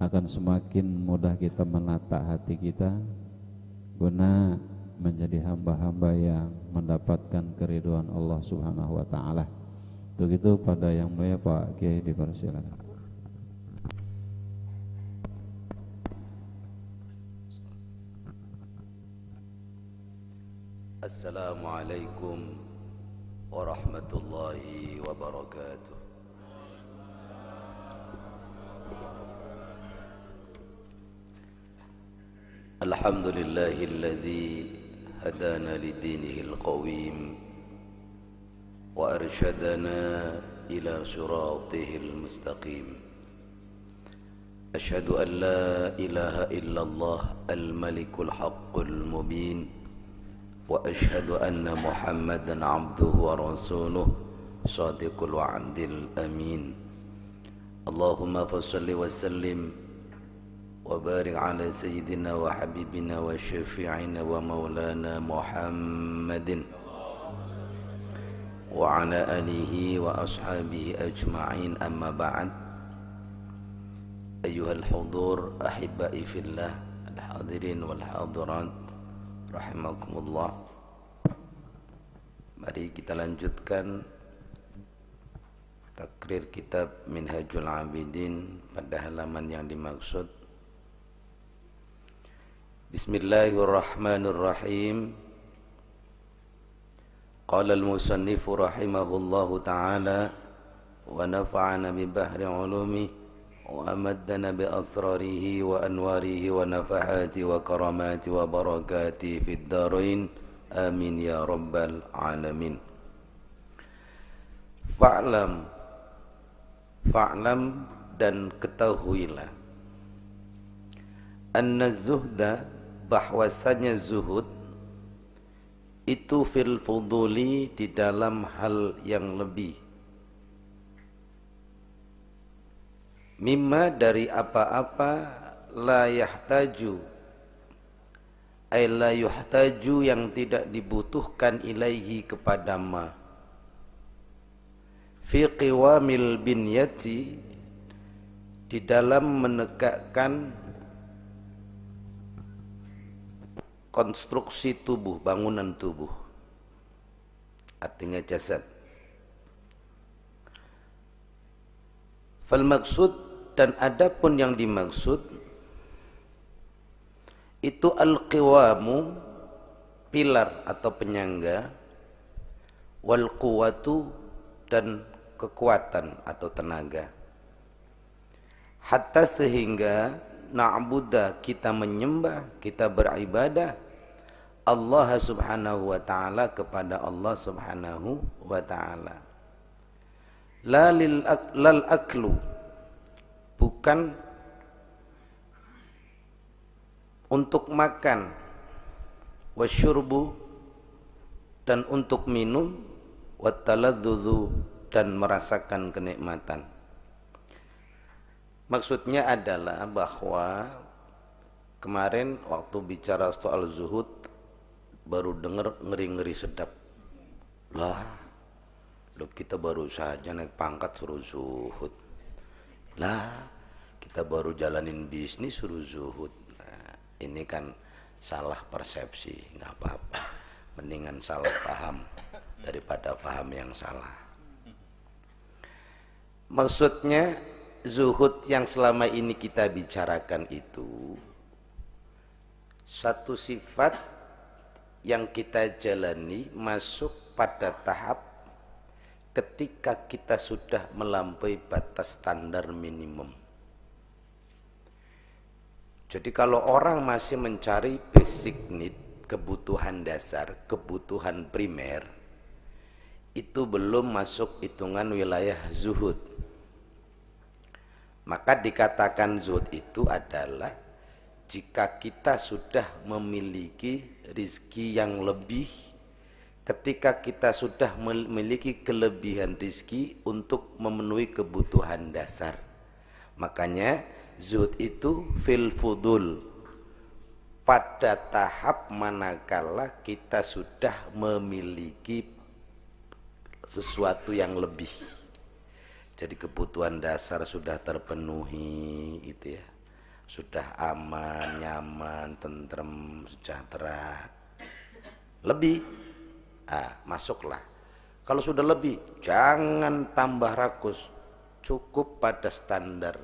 akan semakin mudah kita menata hati kita guna menjadi hamba-hamba yang mendapatkan keridhaan Allah Subhanahu wa taala. Untuk itu pada yang mulia Pak Kiai dipersilakan. Assalamualaikum warahmatullahi wabarakatuh. Alhamdulillahilladzi hadana lidinihi alqawim wa arsyadana ila siratil mustaqim. Asyhadu an la ilaha illallah al-malikul haqqul mubin wa asyhadu anna Muhammadan abduhu wa rasuluh shadiqul wa'dil amin. Allahumma fassalli wa sallim wa barik ala sayyidina wa habibina wa syafi'ina wa maulana Muhammadin wa ala alihi wa ashabihi ajma'in, amma ba'd. Ayyuhal hudur ahibba'i fillah, al-hadirin wal hadirat rahimakumullah. Mari kita lanjutkan takrir kitab Minhajul Abidin pada halaman yang dimaksud. Bismillahirrahmanirrahim. Qala al-musannifu rahimahullahu ta'ala wa nafa'ana bi bahri ulumi wa amaddana bi asrarihi wa anwarihi wa nafahati wa karamati wa barakati fid darain, amin ya rabbal alamin. Fa'lam dan ketahuilah anna zuhda, bahwasanya zuhud itu fil fuduli, di dalam hal yang lebih, mimma dari apa-apa, la yahtaju ay la yuhtaju yang tidak dibutuhkan, ilaihi kepada ma, fi qiwamil binyati di dalam menegakkan konstruksi tubuh, bangunan tubuh, artinya jasad. Fal maksud, dan adapun yang dimaksud itu al-qiwamu, pilar atau penyangga, wal quwatu, dan kekuatan atau tenaga, hatta sehingga na'budah, kita menyembah, kita beribadah Allah subhanahu wa ta'ala, kepada Allah subhanahu wa ta'ala. Lal aklu, bukan untuk makan, wasyurbu, dan untuk minum, wattaladzuzu, dan merasakan kenikmatan. Maksudnya adalah bahwa kemarin waktu bicara soal zuhud baru dengar ngeri-ngeri sedap. Lah, lo kita baru saja naik pangkat suruh zuhud. Lah, kita baru jalanin bisnis suruh zuhud. Nah, ini kan salah persepsi, nggak apa-apa. Mendingan salah paham daripada paham yang salah. Maksudnya zuhud yang selama ini kita bicarakan itu satu sifat yang kita jalani masuk pada tahap ketika kita sudah melampaui batas standar minimum. Jadi kalau orang masih mencari basic need, kebutuhan dasar, kebutuhan primer, itu belum masuk hitungan wilayah zuhud. Maka dikatakan zuhud itu adalah jika kita sudah memiliki rizki yang lebih, ketika kita sudah memiliki kelebihan rizki untuk memenuhi kebutuhan dasar. Makanya zuhud itu fil fudul, pada tahap manakala kita sudah memiliki sesuatu yang lebih. Jadi kebutuhan dasar sudah terpenuhi gitu ya. Sudah aman, nyaman, tentrem, sejahtera. Lebih, masuklah. Kalau sudah lebih, jangan tambah rakus. Cukup pada standar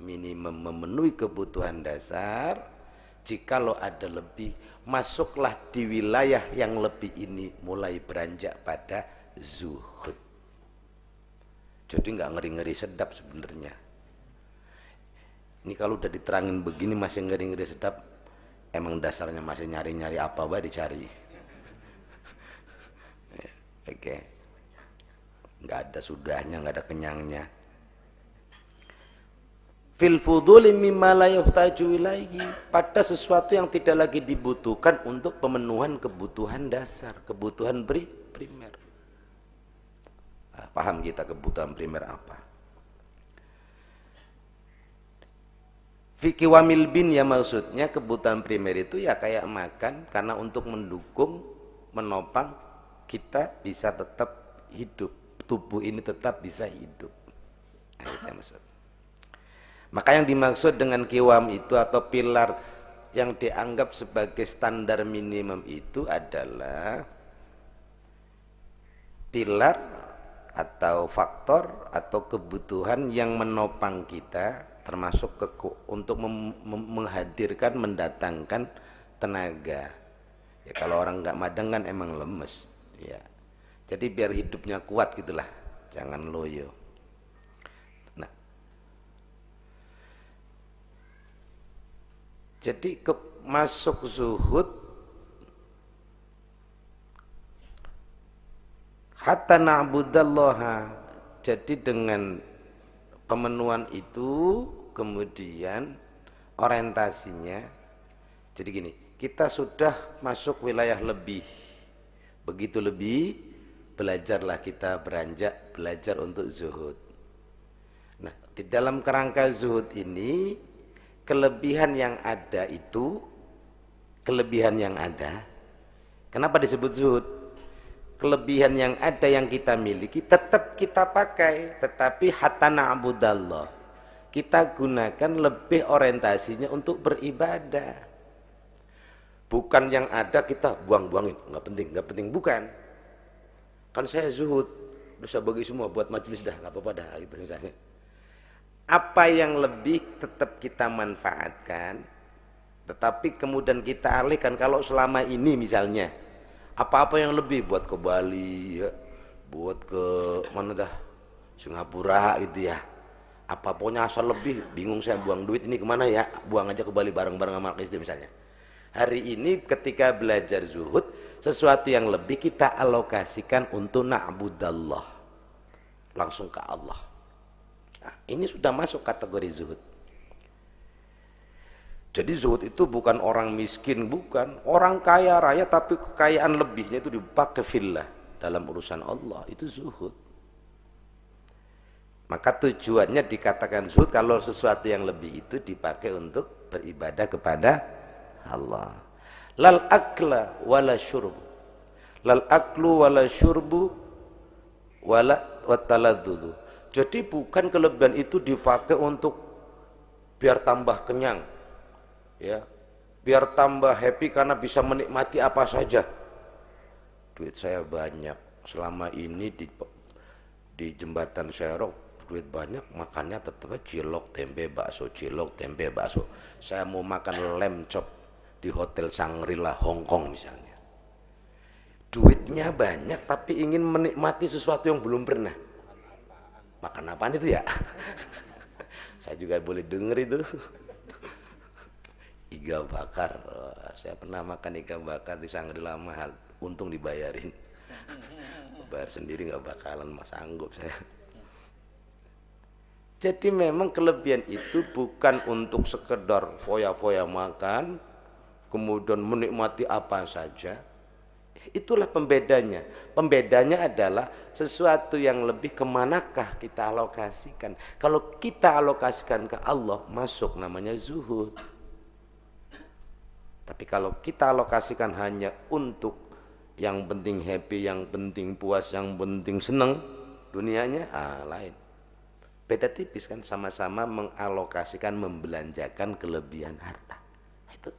minimum memenuhi kebutuhan dasar. Jikalau ada lebih, masuklah di wilayah yang lebih ini, mulai beranjak pada zuhud. Jadi nggak ngeri-ngeri sedap sebenarnya. Ini kalau udah diterangin begini masih ngeri-ngeri sedap, emang dasarnya masih nyari-nyari apa bah dicari. Oke. Nggak ada sudahnya, nggak ada kenyangnya. Fil fuduli mimma la yuhtaju ilaihi, pada sesuatu yang tidak lagi dibutuhkan untuk pemenuhan kebutuhan dasar, kebutuhan primer. Paham kita kebutuhan primer apa? Fikih wamil bin ya, maksudnya kebutuhan primer itu ya kayak makan, karena untuk mendukung, menopang kita bisa tetap hidup, tubuh ini tetap bisa hidup. Nah, itu yang maksud. Maka yang dimaksud dengan kiwam itu atau pilar yang dianggap sebagai standar minimum itu adalah pilar atau faktor atau kebutuhan yang menopang kita, termasuk untuk menghadirkan, mendatangkan tenaga. Ya kalau orang nggak madang kan emang lemes. Ya, jadi biar hidupnya kuat gitulah, jangan loyo. Nah, jadi masuk zuhud hatta na'budallaha. Jadi dengan pemenuhan itu kemudian orientasinya, jadi gini, kita sudah masuk wilayah lebih, begitu lebih, belajarlah kita beranjak belajar untuk zuhud. Nah, di dalam kerangka zuhud ini, kelebihan yang ada itu, kelebihan yang ada, kenapa disebut zuhud? Kelebihan yang ada yang kita miliki tetap kita pakai, tetapi hatta na'budallah, kita gunakan lebih orientasinya untuk beribadah. Bukan yang ada kita buang-buangin, nggak penting, bukan. Kan saya zuhud, bisa bagi semua buat majelis dah, nggak apa-apa dah gitu misalnya. Apa yang lebih tetap kita manfaatkan, tetapi kemudian kita alihkan. Kalau selama ini misalnya apa-apa yang lebih buat ke Bali ya, buat ke mana dah, Singapura gitu ya, apa pokoknya asal lebih, bingung saya buang duit ini kemana ya, buang aja ke Bali bareng-bareng sama istri misalnya. Hari ini ketika belajar zuhud, sesuatu yang lebih kita alokasikan untuk na'budallah, langsung ke Allah. Nah, ini sudah masuk kategori zuhud. Jadi zuhud itu bukan orang miskin, bukan orang kaya raya, tapi kekayaan lebihnya itu dipakai fillah dalam urusan Allah, itu zuhud. Maka tujuannya dikatakan zuhud kalau sesuatu yang lebih itu dipakai untuk beribadah kepada Allah. Lal akla wala syurbu, lal aklu wala syurbu wala wataladzudu. Jadi bukan kelebihan itu dipakai untuk biar tambah kenyang, ya, biar tambah happy karena bisa menikmati apa saja. Duit saya banyak, selama ini di jembatan Serok duit banyak, makannya tetap cilok tempe bakso, cilok tempe bakso. Saya mau makan lem chop di Hotel Shangri-La Hong Kong misalnya, duitnya banyak tapi ingin menikmati sesuatu yang belum pernah. Makan apaan itu ya? Saya juga boleh denger itu. Iga bakar. Saya pernah makan iga bakar di Shangri-La mahal. Untung dibayarin. Bayar sendiri nggak bakalan sanggup saya. Jadi memang kelebihan itu bukan untuk sekedar foya-foya makan, kemudian menikmati apa saja. Itulah pembedanya. Pembedanya adalah sesuatu yang lebih kemanakah kita alokasikan. Kalau kita alokasikan ke Allah, masuk namanya zuhud. Tapi kalau kita alokasikan hanya untuk yang penting happy, yang penting puas, yang penting seneng dunianya, lain. Beda tipis kan, sama-sama mengalokasikan, membelanjakan kelebihan harta. Itu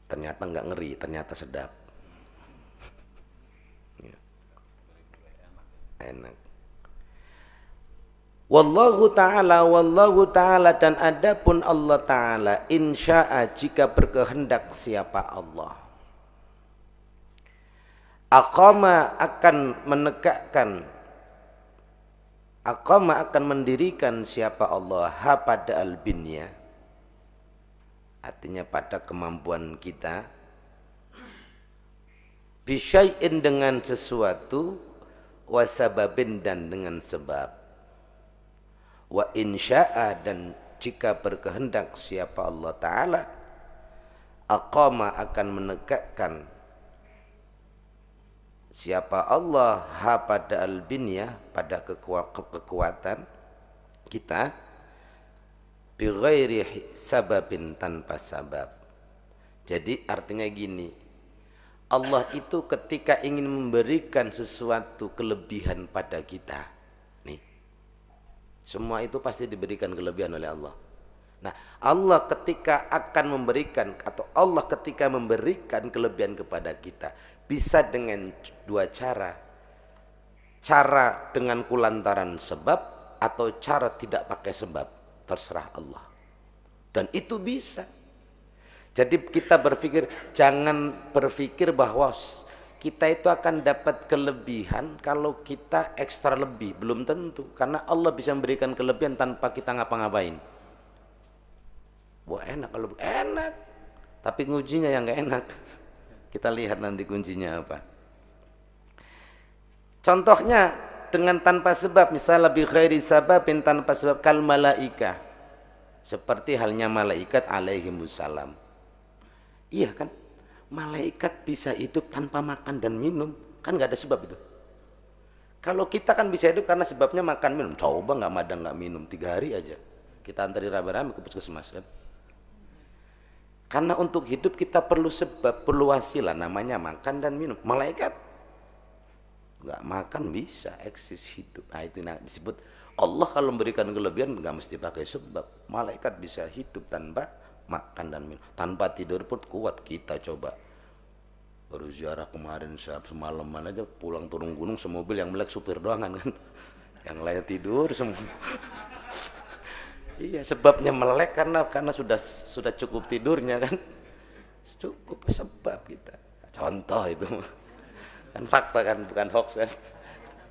ternyata nggak ngeri, ternyata sedap. Enak. Wallahu ta'ala dan adapun Allah ta'ala insya'a jika berkehendak siapa Allah, aqama akan mendirikan siapa Allah pada al-binya, artinya pada kemampuan kita, bisyai'in dengan sesuatu, wasababin dan dengan sebab, wa insya'a dan jika berkehendak siapa Allah Ta'ala, aqama akan menegakkan siapa Allah pada al-binya, pada kekuatan kita, bighairi sababin, tanpa sabab. Jadi artinya gini, Allah itu ketika ingin memberikan sesuatu kelebihan pada kita, nih, semua itu pasti diberikan kelebihan oleh Allah. Nah, Allah ketika akan memberikan, atau Allah ketika memberikan kelebihan kepada kita, bisa dengan dua cara. Cara dengan kulantaran sebab, atau cara tidak pakai sebab, terserah Allah. Dan itu bisa. Jadi kita berpikir, jangan berpikir bahwa kita itu akan dapat kelebihan kalau kita ekstra lebih. Belum tentu, karena Allah bisa memberikan kelebihan tanpa kita ngapa-ngapain. Wah enak, kalau enak, tapi ngujinya yang gak enak. Kita lihat nanti kuncinya apa. Contohnya dengan tanpa sebab, misalnya bi ghairi sababin, tanpa sebab, kal malaika, seperti halnya malaikat alaihimussalam. Iya kan, malaikat bisa hidup tanpa makan dan minum, kan nggak ada sebab itu. Kalau kita kan bisa hidup karena sebabnya makan minum. Coba nggak makan nggak minum 3 hari aja, kita antari rame-rame ke puskesmas kan. Karena untuk hidup kita perlu sebab, perlu wasilah, namanya makan dan minum. Malaikat nggak makan bisa eksis hidup. Nah itu disebut Allah kalau memberikan kelebihan nggak mesti pakai sebab. Malaikat bisa hidup tanpa makan dan minum, tanpa tidur pun kuat. Kita coba baru ziarah kemarin, semalaman aja pulang turun gunung semobil, yang melek supir doang kan, yang lain tidur semua. Iya, sebabnya melek karena sudah cukup tidurnya kan, cukup sebab kita. Contoh itu kan fakta kan, bukan hoax kan,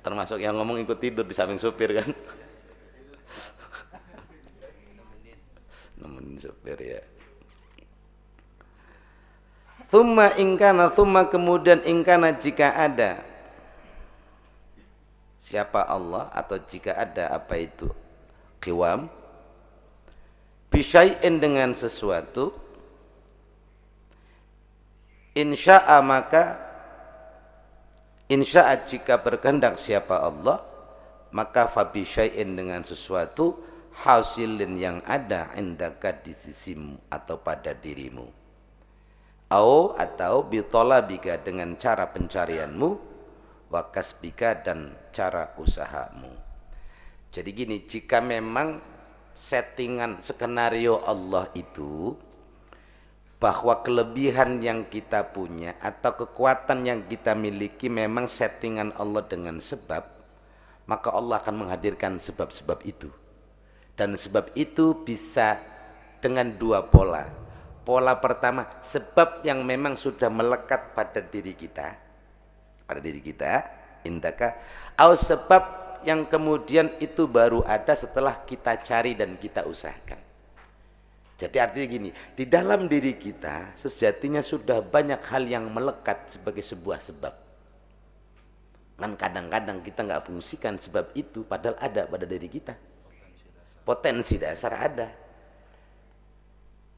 termasuk yang ngomong ikut tidur di samping supir kan. Nemenin supir ya. Thumma ingkana, thumma kemudian ingkana jika ada siapa Allah, atau jika ada apa itu qiwam, bisyai'in dengan sesuatu, insya'a maka insya'a jika berkehendak siapa Allah, maka fabisyai'in dengan sesuatu, hasilin yang ada indaka di sisimu atau pada dirimu, atau bitolabika dengan cara pencarianmu, wakasbika dan cara usahamu. Jadi gini, jika memang settingan skenario Allah itu bahwa kelebihan yang kita punya atau kekuatan yang kita miliki memang settingan Allah dengan sebab, maka Allah akan menghadirkan sebab-sebab itu. Dan sebab itu bisa dengan dua pola. Pola pertama, sebab yang memang sudah melekat pada diri kita, indaka, atau sebab yang kemudian itu baru ada setelah kita cari dan kita usahakan. Jadi artinya gini, di dalam diri kita sejatinya sudah banyak hal yang melekat sebagai sebuah sebab. Kan kadang-kadang kita nggak fungsikan sebab itu, padahal ada pada diri kita. Potensi dasar ada.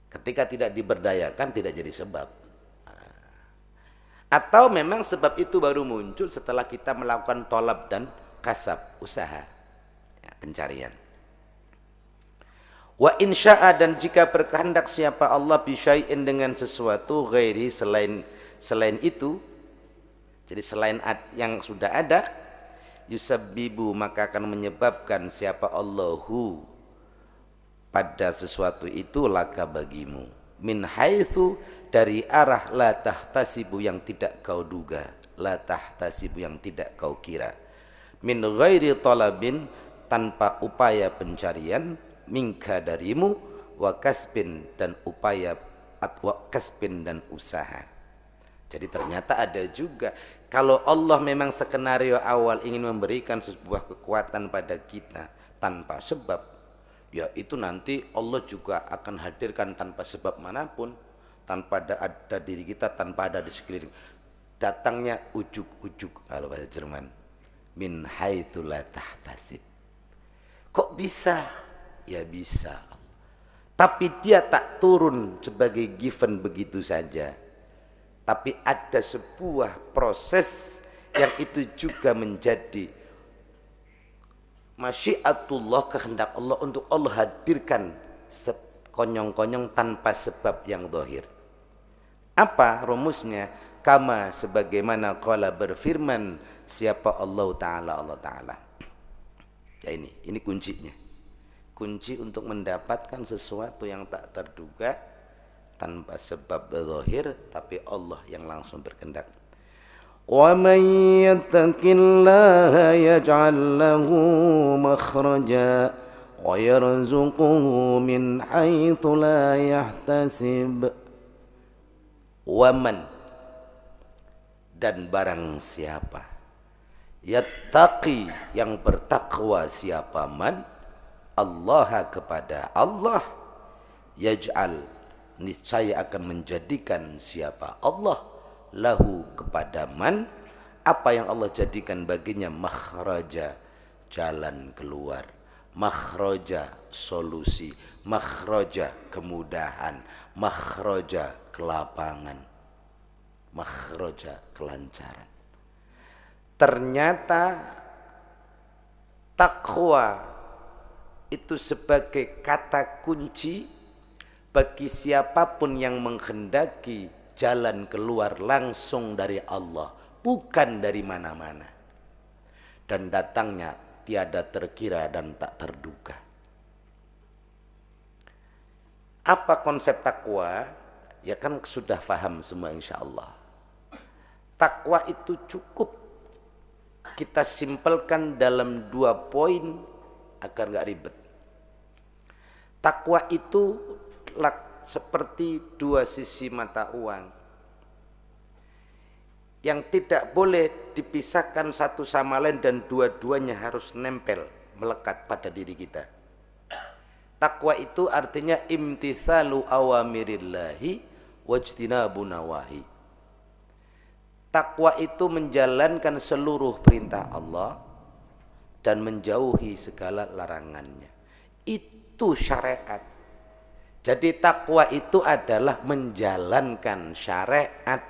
Ketika tidak diberdayakan tidak jadi sebab. Atau memang sebab itu baru muncul setelah kita melakukan tolab dan kasab, usaha, ya, pencarian. Wa insya'a, dan jika berkehendak siapa Allah bisyai'in dengan sesuatu ghairi selain itu, jadi selain yang sudah ada, yusabbibu, maka akan menyebabkan siapa Allahu pada sesuatu itu laka bagimu, min haitsu, dari arah la tahtasibu, yang tidak kau duga, la tahtasibu, yang tidak kau kira, min ghairi talabin, tanpa upaya pencarian, minka, darimu, wa kasbin, dan upaya wa kasbin, dan usaha. Jadi ternyata ada juga, kalau Allah memang skenario awal ingin memberikan sebuah kekuatan pada kita tanpa sebab, ya itu nanti Allah juga akan hadirkan tanpa sebab manapun, tanpa ada diri kita, tanpa ada di sekeliling. Datangnya ujuk-ujuk, kalau bahasa Jerman, min haitsu la tahtasib. Kok bisa? Ya bisa, tapi dia tak turun sebagai given begitu saja, tapi ada sebuah proses yang itu juga menjadi masyiatullah, kehendak Allah untuk Allah hadirkan konyong-konyong tanpa sebab yang zahir. Apa rumusnya? Kama, sebagaimana qala, berfirman siapa Allah Ta'ala. Ya ini kuncinya. Kunci untuk mendapatkan sesuatu yang tak terduga tanpa sebab zahir, tapi Allah yang langsung berkehendak. وَمَنْ يَتَّقِ اللَّهَ يَجْعَلْ لَهُ مَخْرَجًا وَيَرْزُقْهُ مِنْ حَيْثُ لَا يَحْتَسِبُ. وَمَنْ, dan barang siapa, yattaqi, yang bertakwa siapa, man, Allah, kepada Allah, yaj'al, niscaya akan menjadikan siapa Allah, lahu, kepada man, apa yang Allah jadikan baginya, makhraja, jalan keluar, makhraja, solusi, makhraja, kemudahan, makhraja, kelapangan, makhraja, kelancaran. Ternyata takwa itu sebagai kata kunci bagi siapapun yang menghendaki jalan keluar langsung dari Allah, bukan dari mana-mana, dan datangnya tiada terkira dan tak terduga. Apa konsep takwa? Ya kan sudah paham semua insya Allah. Takwa itu cukup kita simpelkan dalam 2 poin agar nggak ribet. Takwa itu seperti 2 sisi mata uang yang tidak boleh dipisahkan satu sama lain, dan dua-duanya harus nempel, melekat pada diri kita. Takwa itu artinya imtithalu awamirillahi wajtinabu nawahi. Takwa itu menjalankan seluruh perintah Allah dan menjauhi segala larangannya. Itu syariat. Jadi takwa itu adalah menjalankan syariat,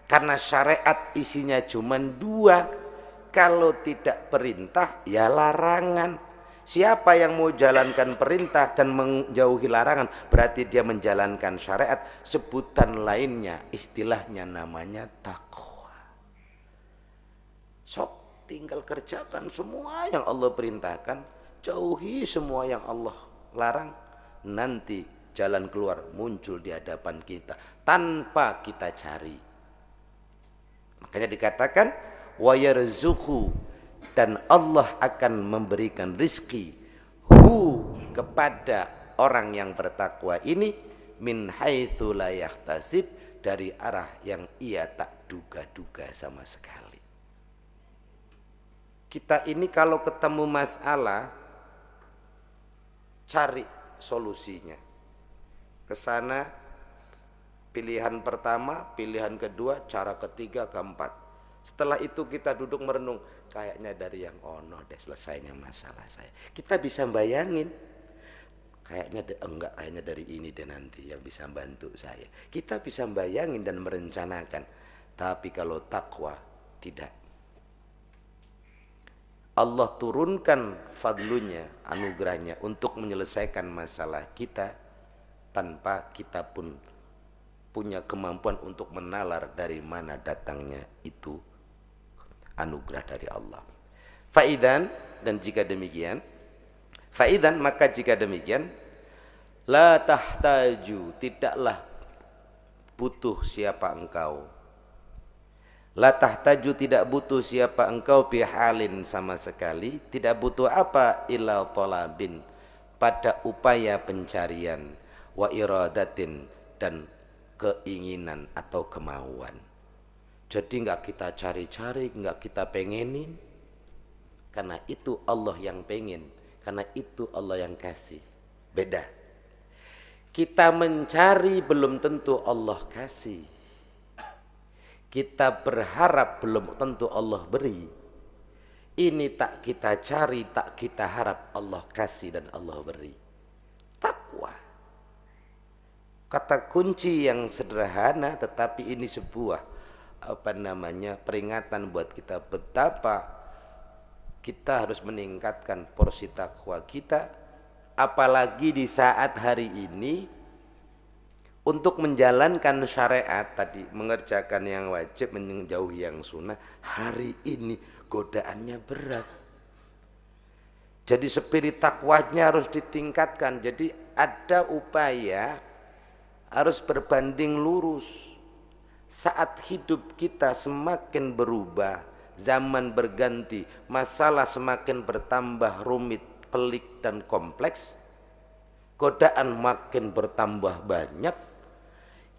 karena syariat isinya cuma 2. Kalau tidak perintah ya larangan. Siapa yang mau jalankan perintah dan menjauhi larangan, berarti dia menjalankan syariat. Sebutan lainnya, istilahnya namanya takwa. Sok tinggal kerjakan semua yang Allah perintahkan, jauhi semua yang Allah larang, nanti jalan keluar muncul di hadapan kita tanpa kita cari. Makanya dikatakan wa yarzuqhu, dan Allah akan memberikan rizki hu, kepada orang yang bertakwa ini, min haitsu la yahtasib, dari arah yang ia tak duga-duga sama sekali. Kita ini kalau ketemu masalah cari solusinya. Ke sana pilihan pertama, pilihan kedua, cara ketiga, keempat. Setelah itu kita duduk merenung, kayaknya dari yang ono deh selesainya masalah saya. Kita bisa bayangin, kayaknya dari ini deh nanti yang bisa bantu saya. Kita bisa bayangin dan merencanakan. Tapi kalau takwa tidak. Allah turunkan fadlunya, anugerahnya untuk menyelesaikan masalah kita tanpa kita pun punya kemampuan untuk menalar dari mana datangnya itu anugerah dari Allah. Faidan, dan jika demikian, faidan, maka jika demikian, la tahtaju, tidaklah butuh siapa engkau. La tahtaju, tidak butuh siapa engkau, bihalin, sama sekali. Tidak butuh apa, illa talabin, pada upaya pencarian, wa iradatin, dan keinginan atau kemauan. Jadi enggak kita cari-cari, enggak kita pengenin, karena itu Allah yang pengen, karena itu Allah yang kasih. Beda. Kita mencari belum tentu Allah kasih. Kita berharap belum tentu Allah beri. Ini tak kita cari, tak kita harap, Allah kasih dan Allah beri. Takwa. Kata kunci yang sederhana, tetapi ini sebuah peringatan buat kita betapa kita harus meningkatkan porsi takwa kita, apalagi di saat hari ini. Untuk menjalankan syariat tadi, mengerjakan yang wajib, menjauhi yang sunnah, hari ini godaannya berat. Jadi spirit takwanya harus ditingkatkan. Jadi ada upaya harus berbanding lurus. Saat hidup kita semakin berubah, zaman berganti, masalah semakin bertambah rumit, pelik dan kompleks, godaan makin bertambah banyak.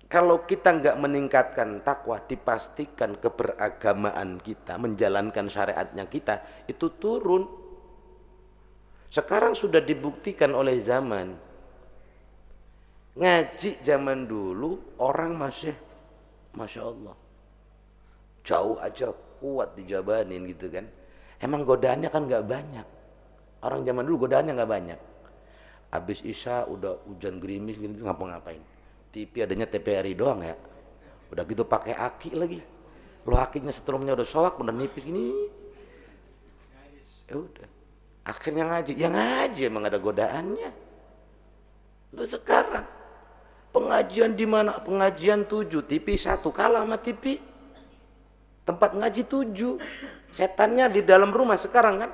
Kalau kita nggak meningkatkan takwa, dipastikan keberagamaan kita, menjalankan syariatnya kita, itu turun. Sekarang sudah dibuktikan oleh zaman. Ngaji zaman dulu, orang masih, Masya Allah, jauh aja kuat dijabanin gitu kan. Emang godaannya kan nggak banyak. Orang zaman dulu godaannya nggak banyak. Habis Isya udah hujan gerimis gitu, ngapa-ngapain. TV adanya TVRI doang ya. Udah gitu pakai aki lagi. Lo akinya setrumnya udah soak, udah nipis gini. Ya udah. Akhirnya ngaji. Ya ngaji emang ada godaannya. Lo sekarang pengajian di mana? Pengajian 7, TV 1 kalah sama TV. Tempat ngaji 7. Setannya di dalam rumah sekarang kan.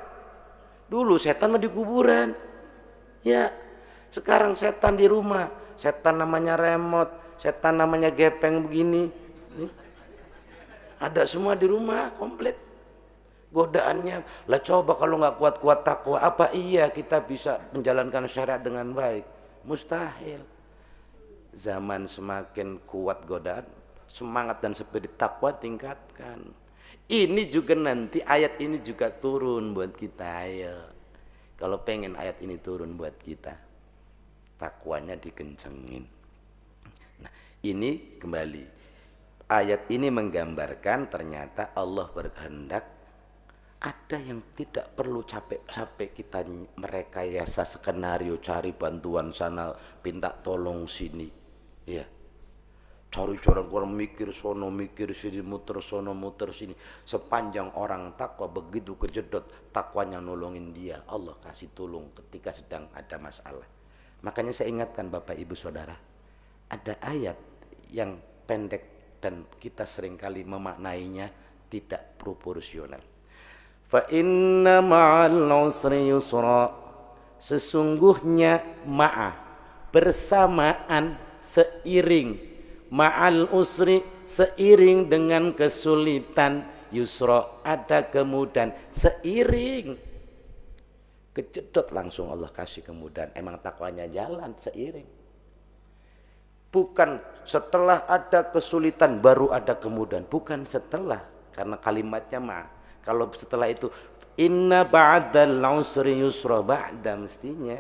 Dulu setan mah di kuburan. Ya, sekarang setan di rumah. Setan namanya remote, setan namanya gepeng begini. Ada semua di rumah komplit. Godaannya, lah coba kalau nggak kuat-kuat takwa, apa iya kita bisa menjalankan syariat dengan baik? Mustahil. Zaman semakin kuat godaan, semangat dan spirit takwa tingkatkan. Ini juga nanti ayat ini juga turun buat kita. Ayo, kalau pengen ayat ini turun buat kita, takwanya dikencengin. Nah, ini kembali. Ayat ini menggambarkan ternyata Allah berkehendak ada yang tidak perlu capek-capek kita merekayasa skenario, cari bantuan sana, minta tolong sini. Ya. Cari-cari orang mikir sono, mikir sini, muter sono, muter sini. Sepanjang orang takwa begitu kejedot, takwanya nolongin dia. Allah kasih tolong ketika sedang ada masalah. Makanya saya ingatkan Bapak Ibu Saudara, ada ayat yang pendek dan kita seringkali memaknainya tidak proporsional. Fa inna ma'al usri yusra, sesungguhnya ma'a, bersamaan, seiring, ma'al usri, seiring dengan kesulitan, yusra, ada kemudahan, seiring. Kejedot langsung Allah kasih kemudahan. Emang takwanya jalan seiring. Bukan setelah ada kesulitan baru ada kemudahan, bukan setelah, karena kalimatnya kalau setelah itu inna ba'dal usri yusra ba'da, mestinya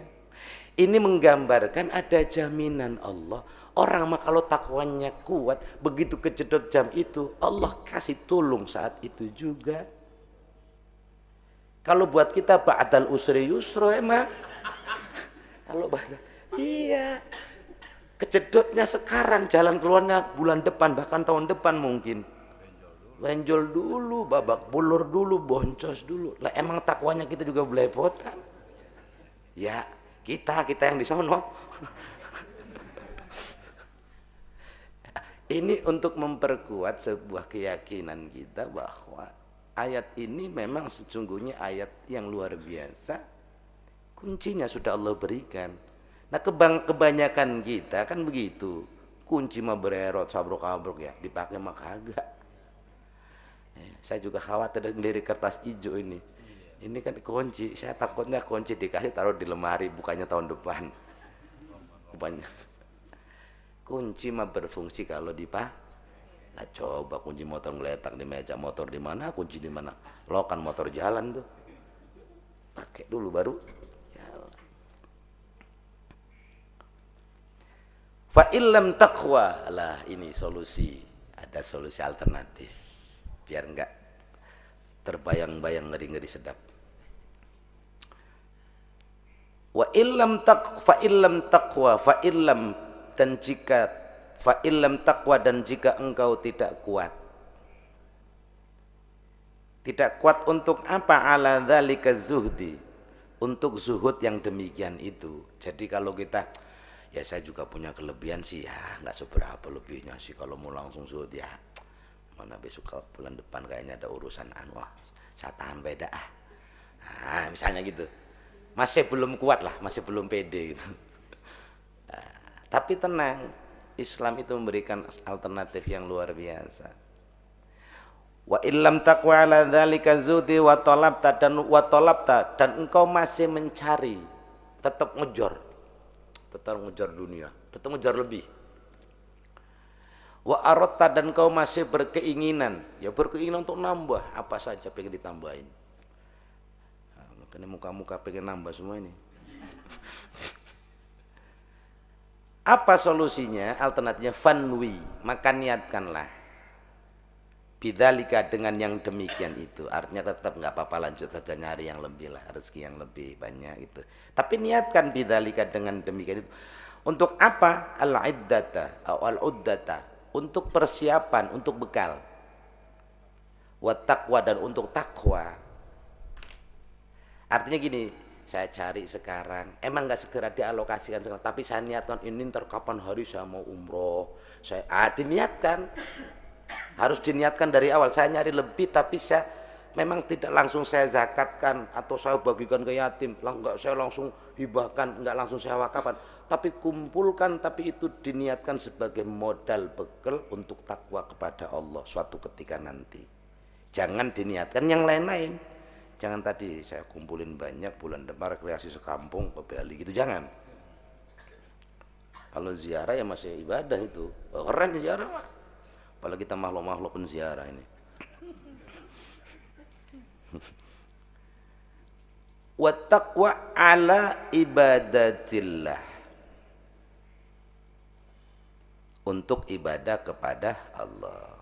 ini menggambarkan ada jaminan Allah. Orang mah kalau takwanya kuat, begitu kejedot jam itu Allah kasih tolong saat itu juga. Kalau buat kita ba'dal usri yusra emang kalau iya, kejedotnya sekarang, jalan keluarnya bulan depan, bahkan tahun depan mungkin. Benjol dulu, babak bulur dulu, boncos dulu. Lah emang takwanya kita juga belepotan. Ya, kita yang di sono. Ini untuk memperkuat sebuah keyakinan kita bahwa ayat ini memang sesungguhnya ayat yang luar biasa. Kuncinya sudah Allah berikan. Nah kebanyakan kita kan begitu, kunci mah bererot sabrok-abrok ya, dipakai mah kagak. Saya juga khawatir dari kertas hijau ini. Ini kan kunci, saya takutnya kunci dikasih taruh di lemari, bukannya tahun depan. Banyak. Kunci mah berfungsi kalau dipakai. Nah coba kunci motor ngeletak di meja, motor di mana, kunci di mana? Lokan motor jalan tuh. Pakai dulu baru. Fa illam taqwa, lah ini solusi, ada solusi alternatif biar enggak terbayang-bayang ngeri-ngeri sedap. Wa illam fa illam taqwa fa illam, dan jika fa illam taqwa, dan jika engkau tidak kuat untuk apa? Ala dzalika zuhdi, untuk zuhud yang demikian itu. Jadi kalau kita ya saya juga punya kelebihan sih ya, nggak seberapa lebihnya sih kalau mau langsung zuhud ya. Mana besok bulan depan kayaknya ada urusan wah saya tahan beda Nah, misalnya gitu. Masih belum kuat lah, masih belum pede gitu. Nah, tapi tenang, Islam itu memberikan alternatif yang luar biasa. Wa illam taqwa ala dzalika zuhdi wa talabta, dan engkau masih mencari, tetap ngejar dunia, tetap ngejar lebih. Wa aradta, dan kau masih berkeinginan, ya berkeinginan untuk nambah apa saja pengen ditambahin. Nah, makanya muka-muka pengen nambah semua ini. Apa solusinya? Alternatifnya fanwi, maka niatkanlah. Bidzalika, dengan yang demikian itu, artinya tetap nggak apa-apa, lanjut saja nyari yang lebih lah, rezeki yang lebih banyak itu. Tapi niatkan bidzalika, dengan demikian itu. Untuk apa? Al-iddata atau al-uddata, untuk persiapan, untuk bekal. Wa taqwa, dan untuk takwa. Artinya gini, saya cari sekarang, emang nggak segera dialokasikan sekarang, tapi saya niatkan ini ntar kapan hari saya mau umroh, saya diniatkan. Harus diniatkan dari awal. Saya nyari lebih, tapi saya memang tidak langsung saya zakatkan atau saya bagikan ke yatim, enggak saya langsung hibahkan, enggak langsung saya wakafkan, tapi kumpulkan, tapi itu diniatkan sebagai modal bekal untuk takwa kepada Allah suatu ketika nanti. Jangan diniatkan yang lain-lain. Jangan tadi saya kumpulin banyak, bulan depan rekreasi sekampung ke Bali gitu, jangan. Kalau ziarah ya masih ibadah itu, keren ziarah mah. Apalagi kita makhluk-makhluk penziarah ini. Wa taqwa ala ibadatillah, untuk ibadah kepada Allah.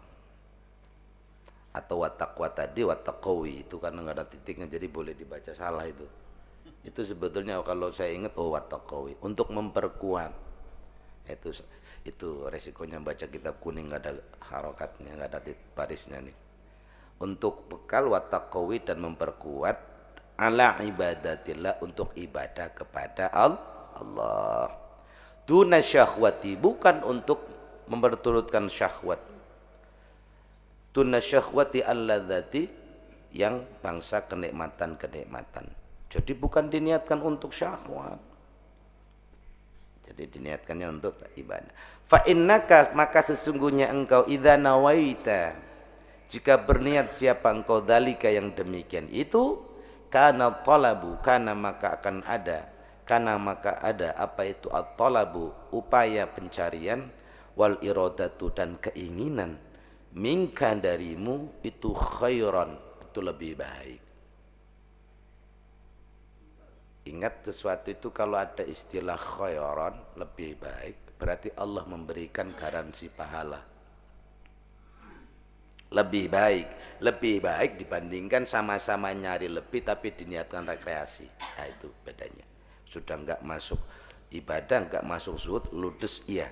Atau wa taqwa tadi wa taqawi, itu karena nggak ada titiknya jadi boleh dibaca salah itu. Itu sebetulnya kalau saya ingat wa taqawi, untuk memperkuat. Itu resikonya baca kitab kuning nggak ada harokatnya, nggak ada barisnya nih. Untuk bekal wa taqawi, dan memperkuat ala ibadatillah, untuk ibadah kepada Allah. Duna syahwati, bukan untuk memperturutkan syahwat. Duna syahwati alladzati, yang bangsa kenikmatan-kenikmatan. Jadi bukan diniatkan untuk syahwat, jadi diniatkannya untuk ibadah. Fa innaka, maka sesungguhnya engkau, idza nawaita, jika berniat siapa engkau, dzalika, yang demikian itu, kana talabu, kana maka akan ada, kana maka ada apa itu at-talabu, upaya pencarian, wal iradatu dan keinginan minka darimu itu khairan, itu lebih baik. Ingat sesuatu itu kalau ada istilah khairan, lebih baik, berarti Allah memberikan garansi pahala. Lebih baik dibandingkan sama-sama nyari lebih tapi diniatkan rekreasi. Nah itu bedanya. Sudah enggak masuk ibadah, enggak masuk zuhud, ludes iya.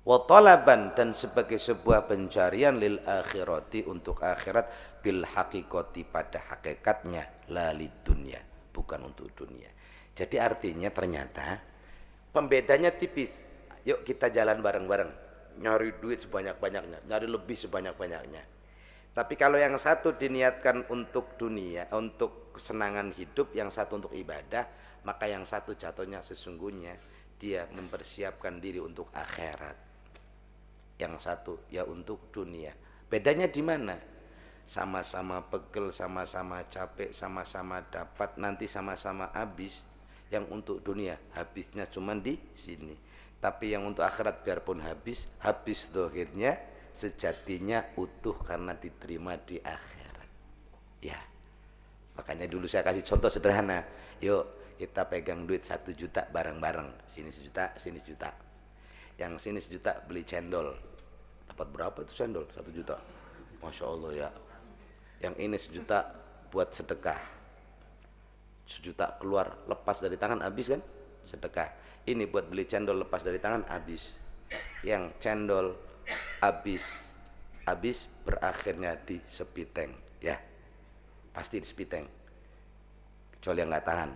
Wa talaban, dan sebagai sebuah pencarian lil akhirati, untuk akhirat, bil haqiqati, pada hakikatnya, la lid dunya, bukan untuk dunia. Jadi artinya ternyata pembedanya tipis. Yuk kita jalan bareng-bareng, nyari duit sebanyak-banyaknya, nyari lebih sebanyak-banyaknya. Tapi kalau yang satu diniatkan untuk dunia, untuk kesenangan hidup, yang satu untuk ibadah, maka yang satu jatuhnya sesungguhnya dia mempersiapkan diri untuk akhirat. Yang satu ya untuk dunia. Bedanya di mana? Sama-sama pegel, sama-sama capek, sama-sama dapat, nanti sama-sama habis. Yang untuk dunia habisnya cuma di sini. Tapi yang untuk akhirat biarpun habis dohirnya, sejatinya utuh karena diterima di akhirat. Ya, makanya dulu saya kasih contoh sederhana. Yuk kita pegang duit 1 juta bareng-bareng. Sini 1 juta, sini 1 juta. Yang sini 1 juta beli cendol. Dapat berapa itu cendol? 1 juta. Masya Allah ya. Yang ini 1 juta buat sedekah. 1 juta keluar lepas dari tangan habis kan? Sedekah. Ini buat beli cendol lepas dari tangan habis. Yang cendol habis berakhirnya di sepiteng ya. Pasti di sepiteng. Kecuali yang nggak tahan.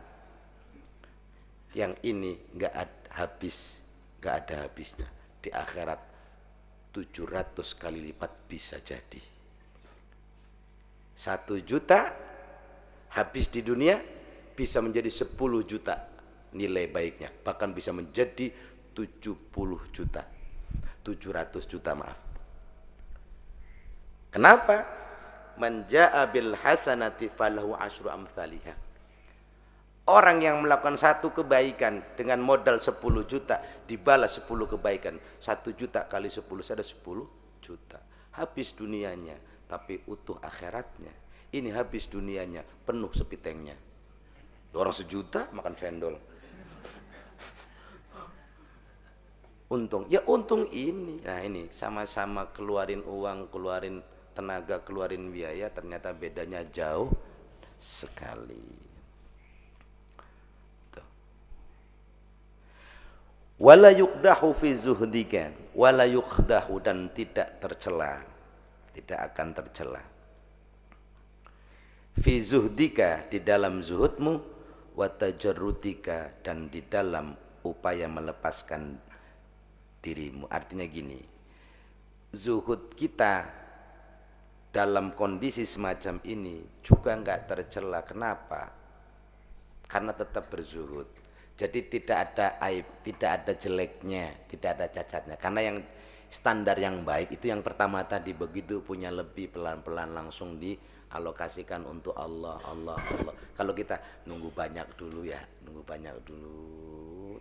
Yang ini nggak ada habisnya. Di akhirat 700 kali lipat bisa jadi. 1 juta habis di dunia bisa menjadi 10 juta nilai baiknya, bahkan bisa menjadi 70 juta, 700 juta maaf. Kenapa? Man jaa bil hasanati falahu asyru amsalihah. Orang yang melakukan 1 kebaikan dengan modal 10 juta dibalas 10 kebaikan. 1 juta kali 10 ada 10 juta. Habis dunianya tapi utuh akhiratnya. Ini habis dunianya penuh sepitengnya. Orang 1 juta makan cendol. Untung, ya untung ini. Nah ini sama-sama keluarin uang, keluarin tenaga, keluarin biaya, ternyata bedanya jauh sekali. Wala yuqdahu fi zuhdika, wala yuqdahu, dan tidak tercela, tidak akan tercela. Fi zuhdika, di dalam zuhudmu, wa tajarrudika, dan di dalam upaya melepaskan dirimu. Artinya gini, zuhud kita dalam kondisi semacam ini juga enggak tercela. Kenapa? Karena tetap berzuhud. Jadi tidak ada aib, tidak ada jeleknya, tidak ada cacatnya. Karena yang standar yang baik itu yang pertama tadi, begitu punya lebih pelan-pelan langsung dialokasikan untuk Allah. Kalau kita nunggu banyak dulu ya,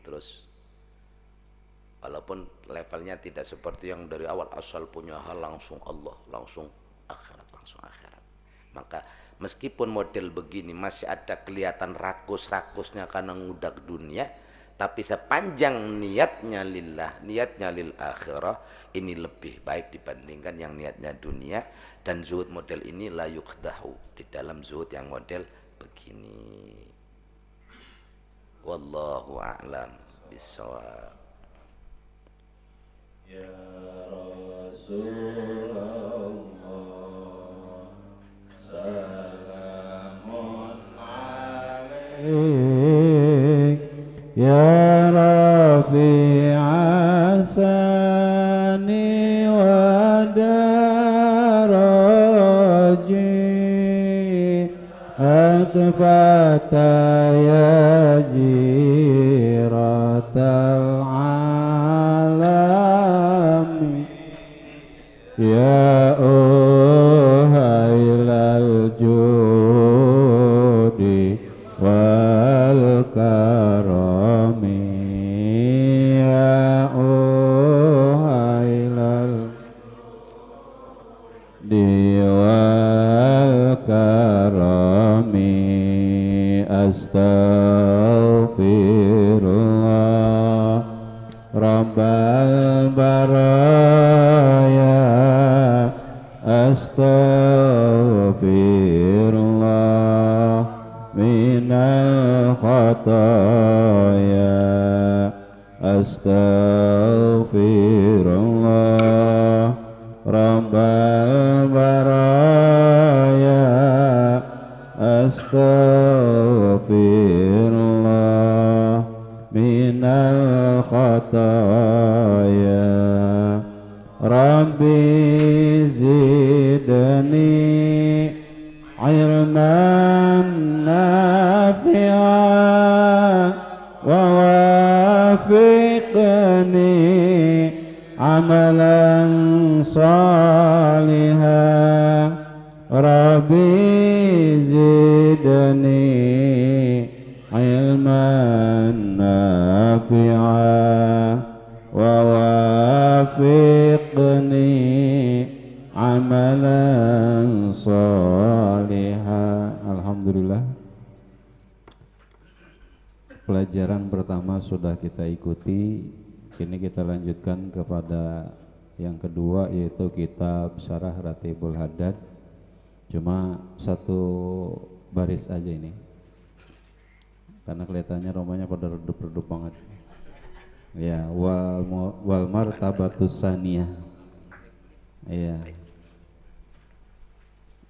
terus walaupun levelnya tidak seperti yang dari awal asal punya hal langsung Allah, langsung akhirat. Maka meskipun model begini masih ada kelihatan rakus-rakusnya karena ngudak dunia, tapi sepanjang niatnya lillah, niatnya lil akhirah, ini lebih baik dibandingkan yang niatnya dunia. Dan zuhud model ini la yuqdahu, di dalam zuhud yang model begini. Wallahu a'lam bishawab. Ya Rasulullah, salamun alaik ya rafi'asani wa daraji atfata ya jiratal alami ya uhailal judi wal karami ya astaghfirullah minal khataya astaghfirullah rabbal baraya astaghfirullah minal khataya rabbi zidni ilman nafi'an wa wafiqni amalan salihan rabbi zidni ilman nafi'an wa wafiqni amalan salihah. Alhamdulillah, pelajaran pertama sudah kita ikuti. Kini kita lanjutkan kepada yang kedua, yaitu kitab Syarah Ratibul Haddad. Cuma satu baris aja ini, karena kelihatannya romanya pada redup-redup banget. Ya, wal martabatus saniyah. Iya.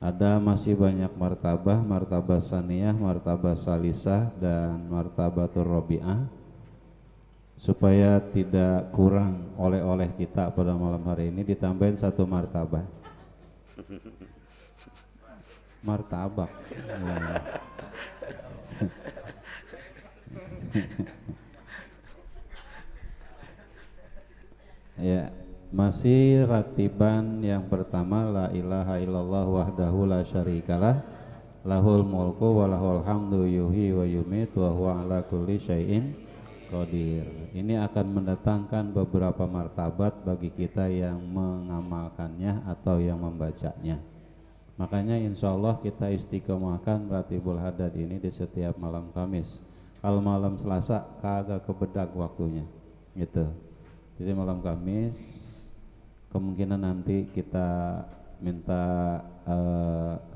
Ada masih banyak martabah, martabah saniyah, martabah salisah, dan martabatur rabi'ah. Supaya tidak kurang oleh-oleh kita pada malam hari ini, ditambahin satu martabah. Martabak. Ya, masih ratiban yang pertama, la ilaha illallah wahdahu la syarikalah lahul mulku wa lahul hamdu yuhyi wa yumitu wa huwa ala kulli syai'in qadir. Ini akan mendatangkan beberapa martabat bagi kita yang mengamalkannya atau yang membacanya. Makanya insya Allah kita istiqomahkan Ratibul Haddad ini di setiap malam Kamis. Kalau malam Selasa kagak kebedak waktunya gitu. Jadi malam Kamis kemungkinan nanti kita minta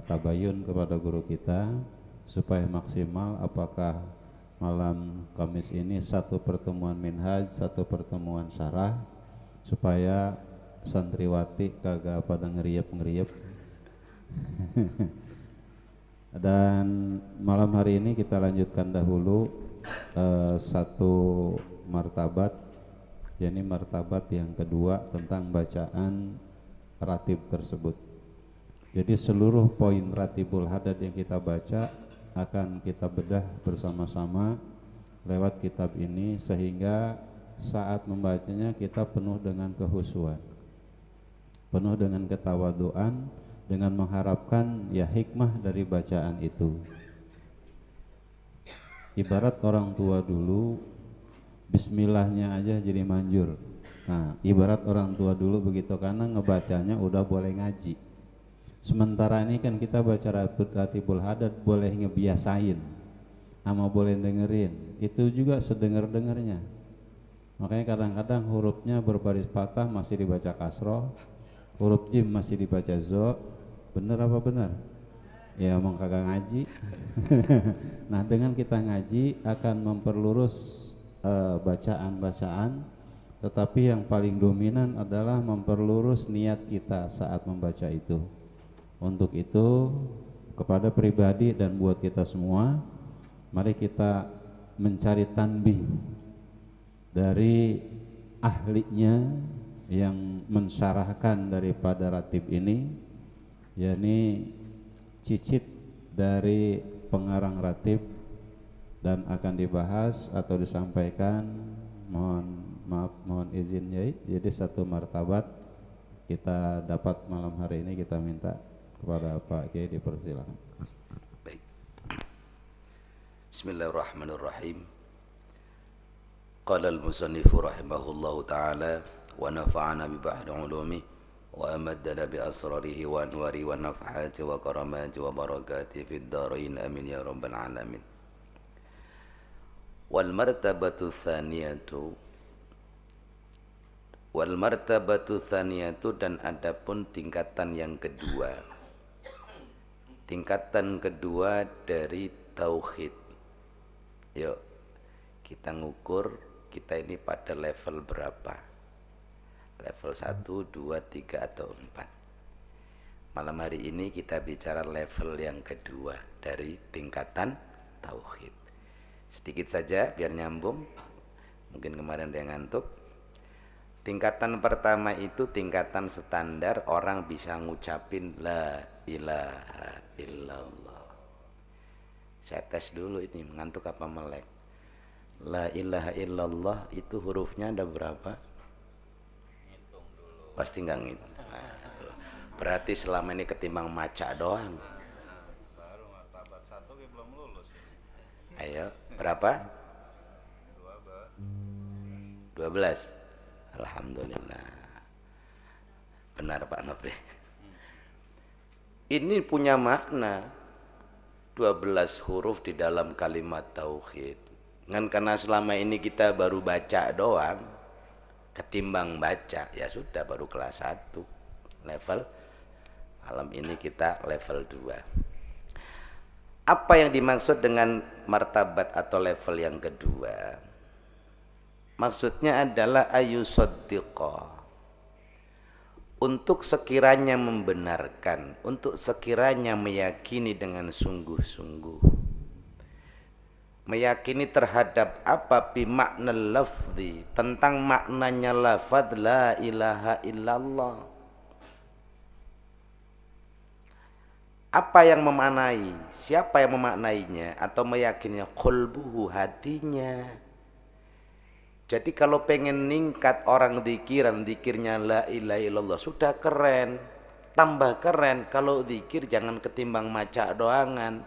tabayun kepada guru kita supaya maksimal, apakah malam Kamis ini satu pertemuan minhaj, satu pertemuan syarah, supaya santriwati kagak pada ngeriep-ngeriep. Dan malam hari ini kita lanjutkan dahulu satu martabat, yakni martabat yang kedua tentang bacaan ratib tersebut. Jadi seluruh poin Ratibul Haddad yang kita baca akan kita bedah bersama-sama lewat kitab ini, sehingga saat membacanya kita penuh dengan kehusuan, penuh dengan ketawaduan, dengan mengharapkan ya hikmah dari bacaan itu. Ibarat orang tua dulu bismillahnya aja jadi manjur. Nah, ibarat orang tua dulu begitu, karena ngebacanya udah boleh ngaji. Sementara ini kan kita baca Ratibul Haddad boleh ngebiasain sama boleh dengerin, itu juga sedengar-dengarnya. Makanya kadang-kadang hurufnya berbaris patah masih dibaca kasroh, huruf jim masih dibaca zo. Bener apa benar? Ya emang kagak ngaji. Nah, dengan kita ngaji akan memperlurus bacaan-bacaan, tetapi yang paling dominan adalah memperlurus niat kita saat membaca itu. Untuk itu, kepada pribadi dan buat kita semua, mari kita mencari tanbih dari ahlinya yang mensyarahkan daripada ratib ini, yakni cicit dari pengarang ratib, dan akan dibahas atau disampaikan, mohon izin ya. Jadi satu martabat kita dapat malam hari ini, kita minta kepada Pak Kiai dipersilakan. Baik. Bismillahirrahmanirrahim. Qala al-musannifu rahimahullahu ta'ala wa nafa'ana bi bahri ulumi wa amaddana bi asrarihi wa anwari wa nafhati wa karamati wa barakati fid darain amin ya rabbal alamin. Wal martabatu tsaniyatu Wal martabatu tsaniyatu, dan adapun tingkatan yang kedua. Tingkatan kedua dari tauhid. Yuk, kita ngukur kita ini pada level berapa? Level 1, 2, 3 atau 4. Malam hari ini kita bicara level yang kedua dari tingkatan tauhid. Sedikit saja biar nyambung. Mungkin kemarin dia ngantuk. Tingkatan pertama itu tingkatan standar, orang bisa ngucapin la ilaha illallah. Saya tes dulu ini ngantuk apa melek. La ilaha illallah itu hurufnya ada berapa? Ngitung dulu. Pasti nggak ngitung. Nah, berarti selama ini ketimbang maca doang. Baru martabat 1 belum lulus. Ayo, berapa? 12. Alhamdulillah. Benar Pak Nopri. Ini punya makna 12 huruf di dalam kalimat tauhid. Karena selama ini kita baru baca doang, ketimbang baca, ya sudah baru kelas 1 level. Malam ini kita level 2. Apa yang dimaksud dengan martabat atau level yang kedua? Maksudnya adalah ayusaddiqa, untuk sekiranya membenarkan, untuk sekiranya meyakini dengan sungguh-sungguh, meyakini terhadap apa bimakna lafzi, tentang maknanya lafaz la ilaha illallah. Apa yang memaknai, siapa yang memaknainya atau meyakininya? Qalbuhu, hatinya. Jadi kalau pengen ningkat orang zikiran, zikirnya la ilaha illallah, sudah keren. Tambah keren kalau zikir jangan ketimbang maca doangan.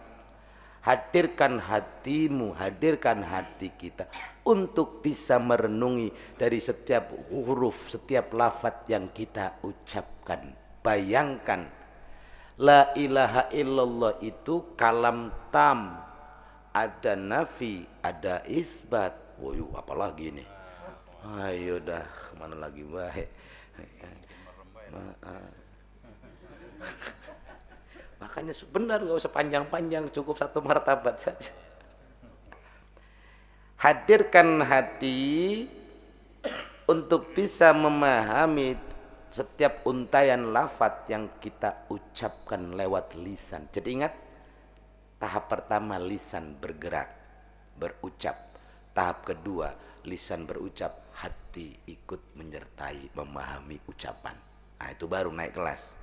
Hadirkan hatimu, hadirkan hati kita untuk bisa merenungi dari setiap huruf, setiap lafaz yang kita ucapkan. Bayangkan, la ilaha illallah itu kalam tam, ada nafi, ada isbat. Woyu, apalagi ini? Ayo dah, kemana lagi baik. Makanya benar, nggak usah panjang-panjang, cukup 1 martabat saja. Hadirkan hati untuk bisa memahami setiap untaian lafaz yang kita ucapkan lewat lisan. Jadi ingat, tahap pertama lisan bergerak, berucap. Tahap kedua lisan berucap, hati ikut menyertai, memahami ucapan. Nah itu baru naik kelas.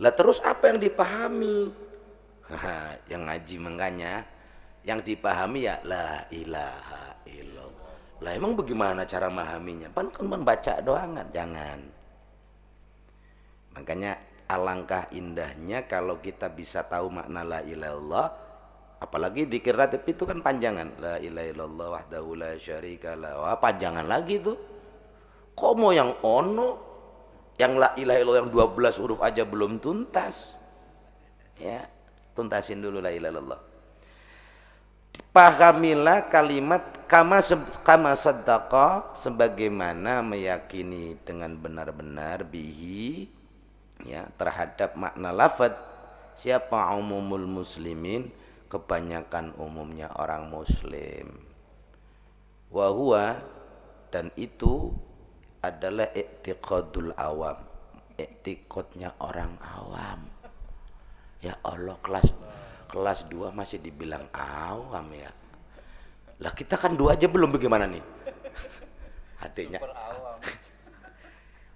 Lah terus apa yang dipahami? Yang ngaji makanya yang dipahami ya la ilaha illallah. Lah emang bagaimana cara memahaminya? Kan membaca doangan, jangan. Makanya alangkah indahnya kalau kita bisa tahu makna la ilaha illallah. Apalagi dzikir ratib itu kan panjangan. La ilaha illallah wahdahu la syarika lah. Wah, panjangan lagi tuh. Kok mau yang ono? Yang la ilaha illallah yang 12 huruf aja belum tuntas. Ya, tuntasin dulu la ilaha illallah. Pahamilah kalimat kama saddaqa, sebagaimana meyakini dengan benar-benar bihi, ya, terhadap makna lafaz. Siapa umumul muslimin? Kebanyakan umumnya orang muslim. Wa huwa, dan itu adalah i'tiqadul awam, i'tiqadnya orang awam. Ya Allah, kelas 2 masih dibilang awam ya. Lah kita kan 2 aja belum, bagaimana nih? Adiknya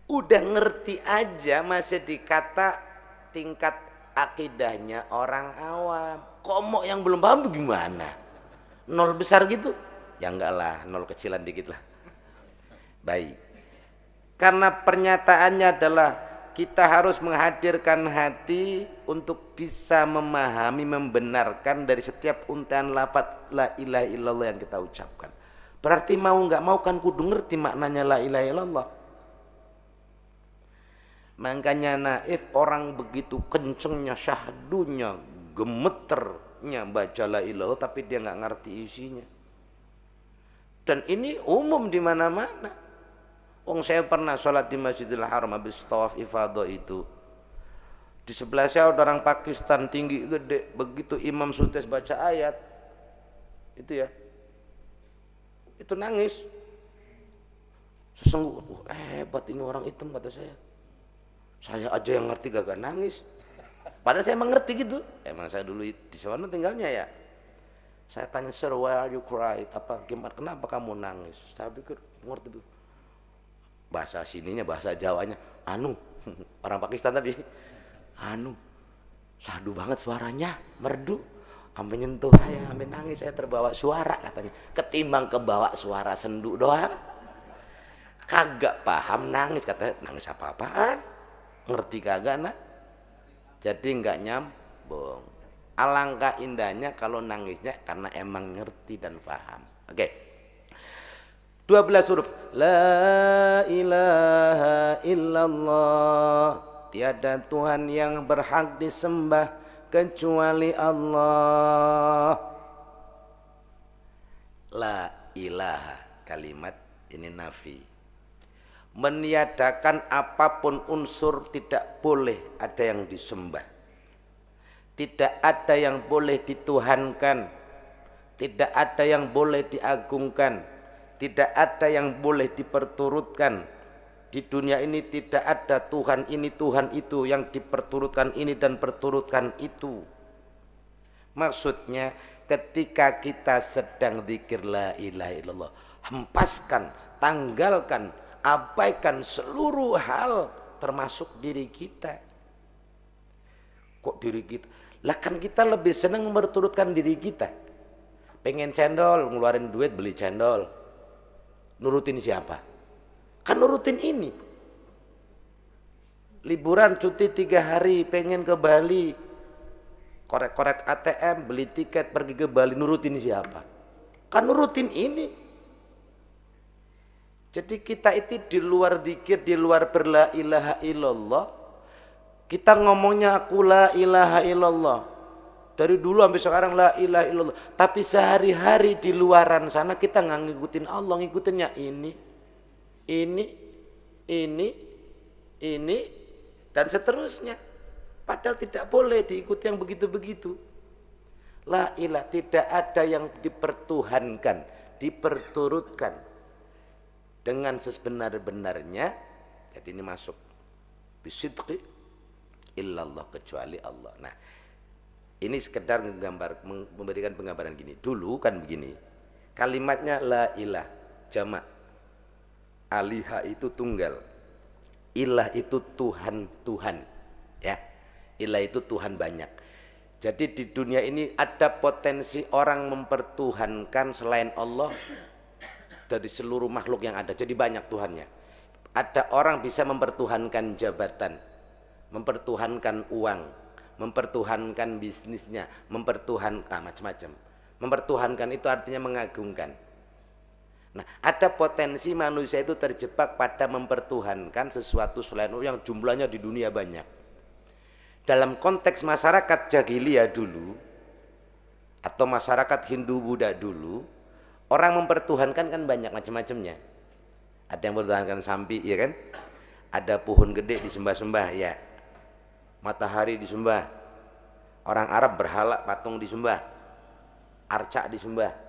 udah ngerti aja masih dikata tingkat akidahnya orang awam. Kok mau yang belum paham bagaimana? 0 besar gitu? Ya enggak lah, 0 kecilan dikit lah. Baik. Karena pernyataannya adalah kita harus menghadirkan hati untuk bisa memahami, membenarkan dari setiap untaian lafaz la ilaha illallah yang kita ucapkan. Berarti mau enggak mau kan kudu ngerti maknanya la ilaha illallah. Makanya naif orang begitu kencengnya syahdunya, gemeternya baca la ilaha, tapi dia nggak ngerti isinya. Dan ini umum di mana-mana. Saya pernah sholat di Masjidil Haram habis tawaf ifadah itu. Di sebelah saya ada orang Pakistan tinggi gede, begitu Imam Sutes baca ayat itu ya, itu nangis. Sesungguhnya hebat ini orang hitam, kata saya. Saya aja yang ngerti gak nangis. Padahal saya mengerti gitu. Emang saya dulu di sana tinggalnya ya. Saya tanya, "Sir, why are you crying?" Apa gimana? Kenapa kamu nangis? Saya pikir ngerti tuh. Bahasa sininya, bahasa Jawanya, anu, orang Pakistan tapi anu, sadu banget suaranya, merdu, sampai nyentuh saya, sampai nangis, saya terbawa suara katanya. Ketimbang kebawa suara sendu doang, kagak paham nangis, katanya nangis apa-apaan, ngerti kagak nak? Jadi nggak nyambung. Alangkah indahnya kalau nangisnya karena emang ngerti dan paham. Oke. 12 huruf. La ilaha illallah. Tiada Tuhan yang berhak disembah kecuali Allah. La ilaha, kalimat ini nafi. Meniadakan apapun unsur, tidak boleh ada yang disembah. Tidak ada yang boleh dituhankan. Tidak ada yang boleh diagungkan. Tidak ada yang boleh diperturutkan. Di dunia ini tidak ada Tuhan ini, Tuhan itu, yang diperturutkan ini dan perturutkan itu. Maksudnya ketika kita sedang zikir la ilaha illallah, hempaskan, tanggalkan, abaikan seluruh hal termasuk diri kita. Kok diri kita? Lah kan kita lebih senang memperturutkan diri kita. Pengen cendol, ngeluarin duit beli cendol. Nurutin siapa? Kan nurutin ini. Liburan cuti 3 hari, pengen ke Bali, korek-korek ATM, beli tiket pergi ke Bali, nurutin siapa? Kan nurutin ini. Jadi kita itu di luar zikir, di luar berla ilaha illallah, kita ngomongnya aku la ilaha illallah. Dari dulu sampai sekarang la ilaha illallah. Tapi sehari-hari di luaran sana kita nggak ngikutin Allah, ngikutinnya ini, dan seterusnya. Padahal tidak boleh diikuti yang begitu-begitu. La ilah, tidak ada yang dipertuhankan, diperturutkan dengan sebenar-benarnya. Jadi ini masuk bisidqi illallah, kecuali Allah. Nah, ini sekedar memberikan penggambaran gini. Dulu kan begini, kalimatnya la ilah jamak. Aliha itu tunggal, ilah itu Tuhan, ya. Ilah itu Tuhan banyak. Jadi di dunia ini ada potensi orang mempertuhankan selain Allah dari seluruh makhluk yang ada. Jadi banyak Tuhannya. Ada orang bisa mempertuhankan jabatan, mempertuhankan uang, mempertuhankan bisnisnya, mempertuhankan macam-macam. Mempertuhankan itu artinya mengagungkan. Nah, ada potensi manusia itu terjebak pada mempertuhankan sesuatu selain Allah yang jumlahnya di dunia banyak. Dalam konteks masyarakat jahiliyah dulu atau masyarakat Hindu Buddha dulu, orang mempertuhankan kan banyak macam-macamnya. Ada yang mempertuhankan sampi, ya kan? Ada pohon gede disembah-sembah, ya. Matahari disembah. Orang Arab berhala patung disembah. Arca disembah.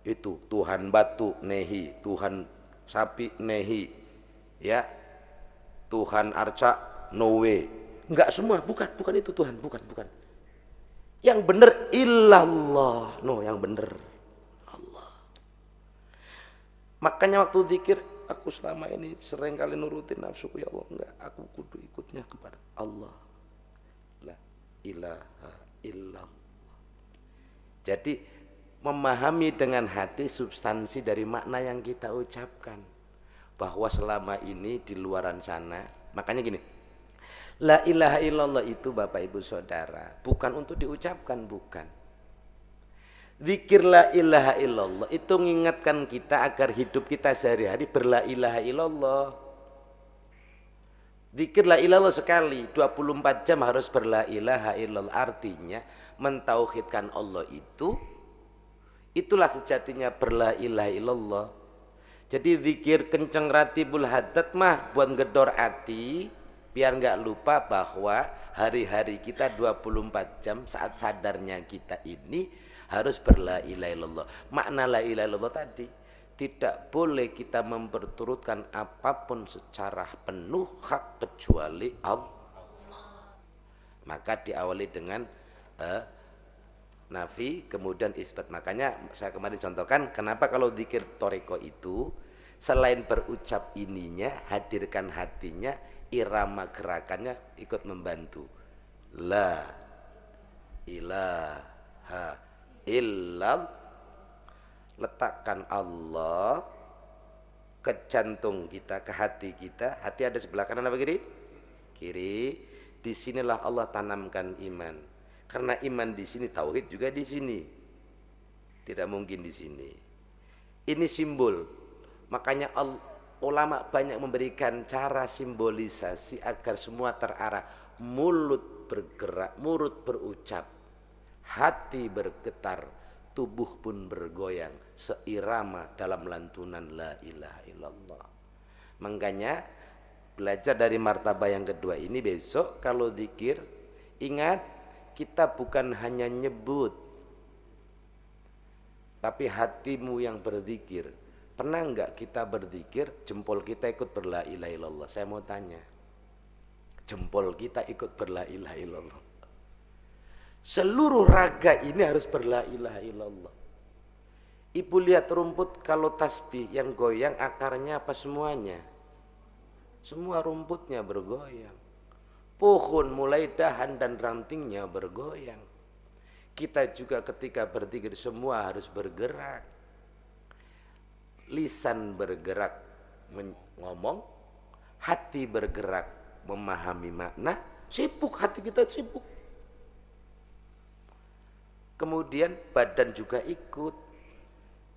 Itu Tuhan batu nehi, Tuhan sapi nehi, ya, Tuhan arca no way. Enggak semua, bukan itu Tuhan, bukan. Yang benar illallah, no, yang benar Allah. Makanya waktu zikir, aku selama ini sering kali nurutin nafsuku, ya Allah, enggak, aku kudu ikutnya kepada Allah. La ilaha illallah. Jadi memahami dengan hati substansi dari makna yang kita ucapkan, bahwa selama ini di luaran sana. Makanya gini, la ilaha illallah itu Bapak Ibu Saudara bukan untuk diucapkan, bukan. Zikir la ilaha illallah itu mengingatkan kita agar hidup kita sehari-hari berla ilaha illallah. Zikir la ilallah sekali 24 jam harus berla ilaha illallah. Artinya mentauhidkan Allah Itulah sejatinya berla ilaha illallah. Jadi zikir kenceng ratibul hadat mah buat ngedor hati, biar nggak lupa bahwa hari-hari kita 24 jam saat sadarnya kita ini harus berla ilaha illallah. Makna la ilaha illallah tadi, tidak boleh kita memperturutkan apapun secara penuh hak kecuali Allah. Maka diawali dengan nafi kemudian isbat. Makanya saya kemarin contohkan kenapa kalau zikir toriko itu selain berucap ininya, hadirkan hatinya, irama gerakannya ikut membantu. La ilaha illallah, letakkan Allah ke jantung kita, ke hati kita. Hati ada sebelah kanan apa kiri? Kiri. Disinilah Allah tanamkan iman. Karena iman di sini, tauhid juga di sini. Tidak mungkin di sini. Ini simbol. Makanya ulama banyak memberikan cara simbolisasi agar semua terarah. Mulut bergerak, mulut berucap, hati bergetar, tubuh pun bergoyang seirama dalam lantunan la ilaha illallah. Makanya belajar dari martabah yang kedua ini, besok kalau zikir ingat, kita bukan hanya nyebut, tapi hatimu yang berzikir. Pernah enggak kita berzikir, jempol kita ikut berla ilaha illallah? Saya mau tanya, jempol kita ikut berla ilaha illallah? Seluruh raga ini harus berla ilaha illallah. Ibu lihat rumput kalau tasbih yang goyang akarnya apa semuanya? Semua rumputnya bergoyang. Pohon mulai dahan dan rantingnya bergoyang. Kita juga ketika berzikir semua harus bergerak. Lisan bergerak ngomong, hati bergerak memahami makna, sibuk hati kita sibuk. Kemudian badan juga ikut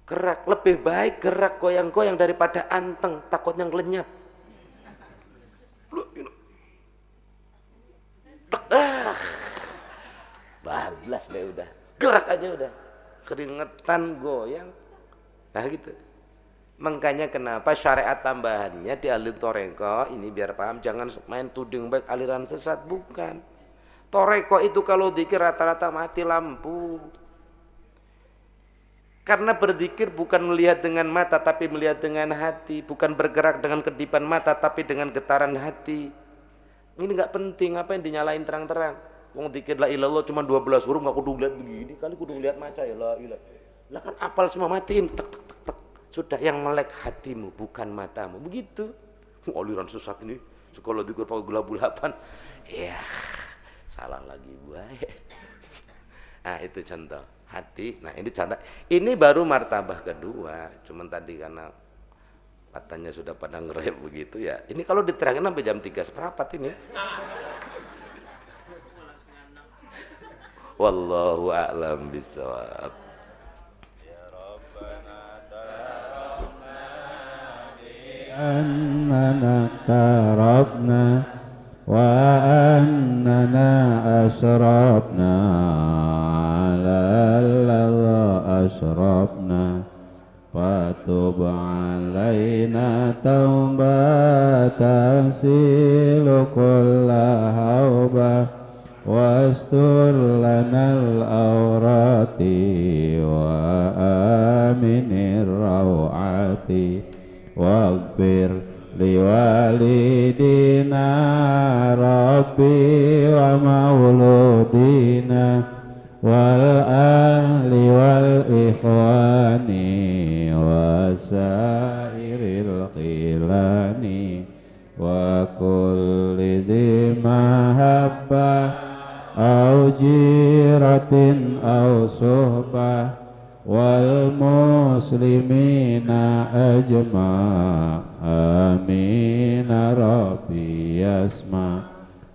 gerak. Lebih baik gerak goyang-goyang daripada anteng takutnya ngelenyap. Bablas deh udah, gerak aja udah, keringetan goyang, nah gitu. Makanya kenapa syariat tambahannya di ahli toreko ini biar paham, jangan main tuding baik aliran sesat, bukan. Toreko itu kalau zikir rata-rata mati lampu. Karena berzikir bukan melihat dengan mata tapi melihat dengan hati, bukan bergerak dengan kedipan mata tapi dengan getaran hati. Ini nggak penting, apa yang dinyalain terang-terang. Wong zikir la ilallah cuma 12 huruf, nggak kudu lihat begini, kali kudu lihat maca ya la ilah. Lah kan apal semua, matiin tek tek tek tek. Sudah, yang melek hatimu bukan matamu. Begitu. Aliran sesat ini. Sekolah zikir pakai gula-gulapan. Ya, salah lagi buai. Nah, itu contoh hati. Nah, ini contoh. Ini baru martabah kedua. Cuman tadi karena katanya sudah pada ngerep begitu ya. Ini kalau diterangkan sampai jam 3 seperempat ini. Wallahu a'lam bishawab. Ya Rabbana tarabna annana tarabna wa annana asrabna la asrabna fatub alaina taubatan silu kulla hauba wastur lanal awrati wa aminir rawati waghfir liwalidina rabbi wa mauludina wal ahli wal ikhwani wa sairil khilani wa kulli dhi mahabbah au jiratin au suhbah wal muslimina ajma' amin rabbi yasma'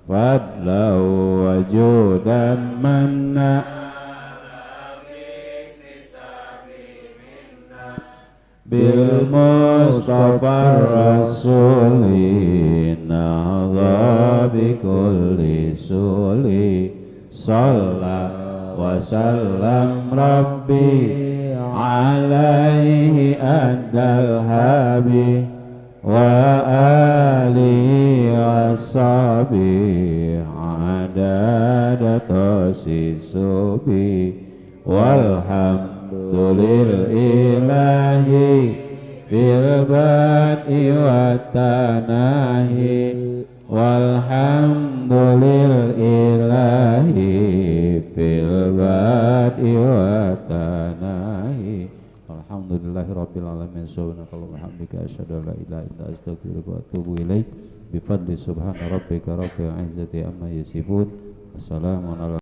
fadla wa judan manna bil mustafa rasuli nahza bi kulli suli salla wa sallam rabbi عليه أدى الهابي وآله وصحبه عدد تسيسبي والحمد لله بالبدء والتناهي والحمد لله بالبدء والتناهي alhamdulillahi rabbil alamin subhanakallahumma wa bihamdika asyhadu an la ilaha illa anta astaghfiruka wa atubu ilaik bifadli subhana rabbika rabbil izzati amma yasifun assalamu alaikum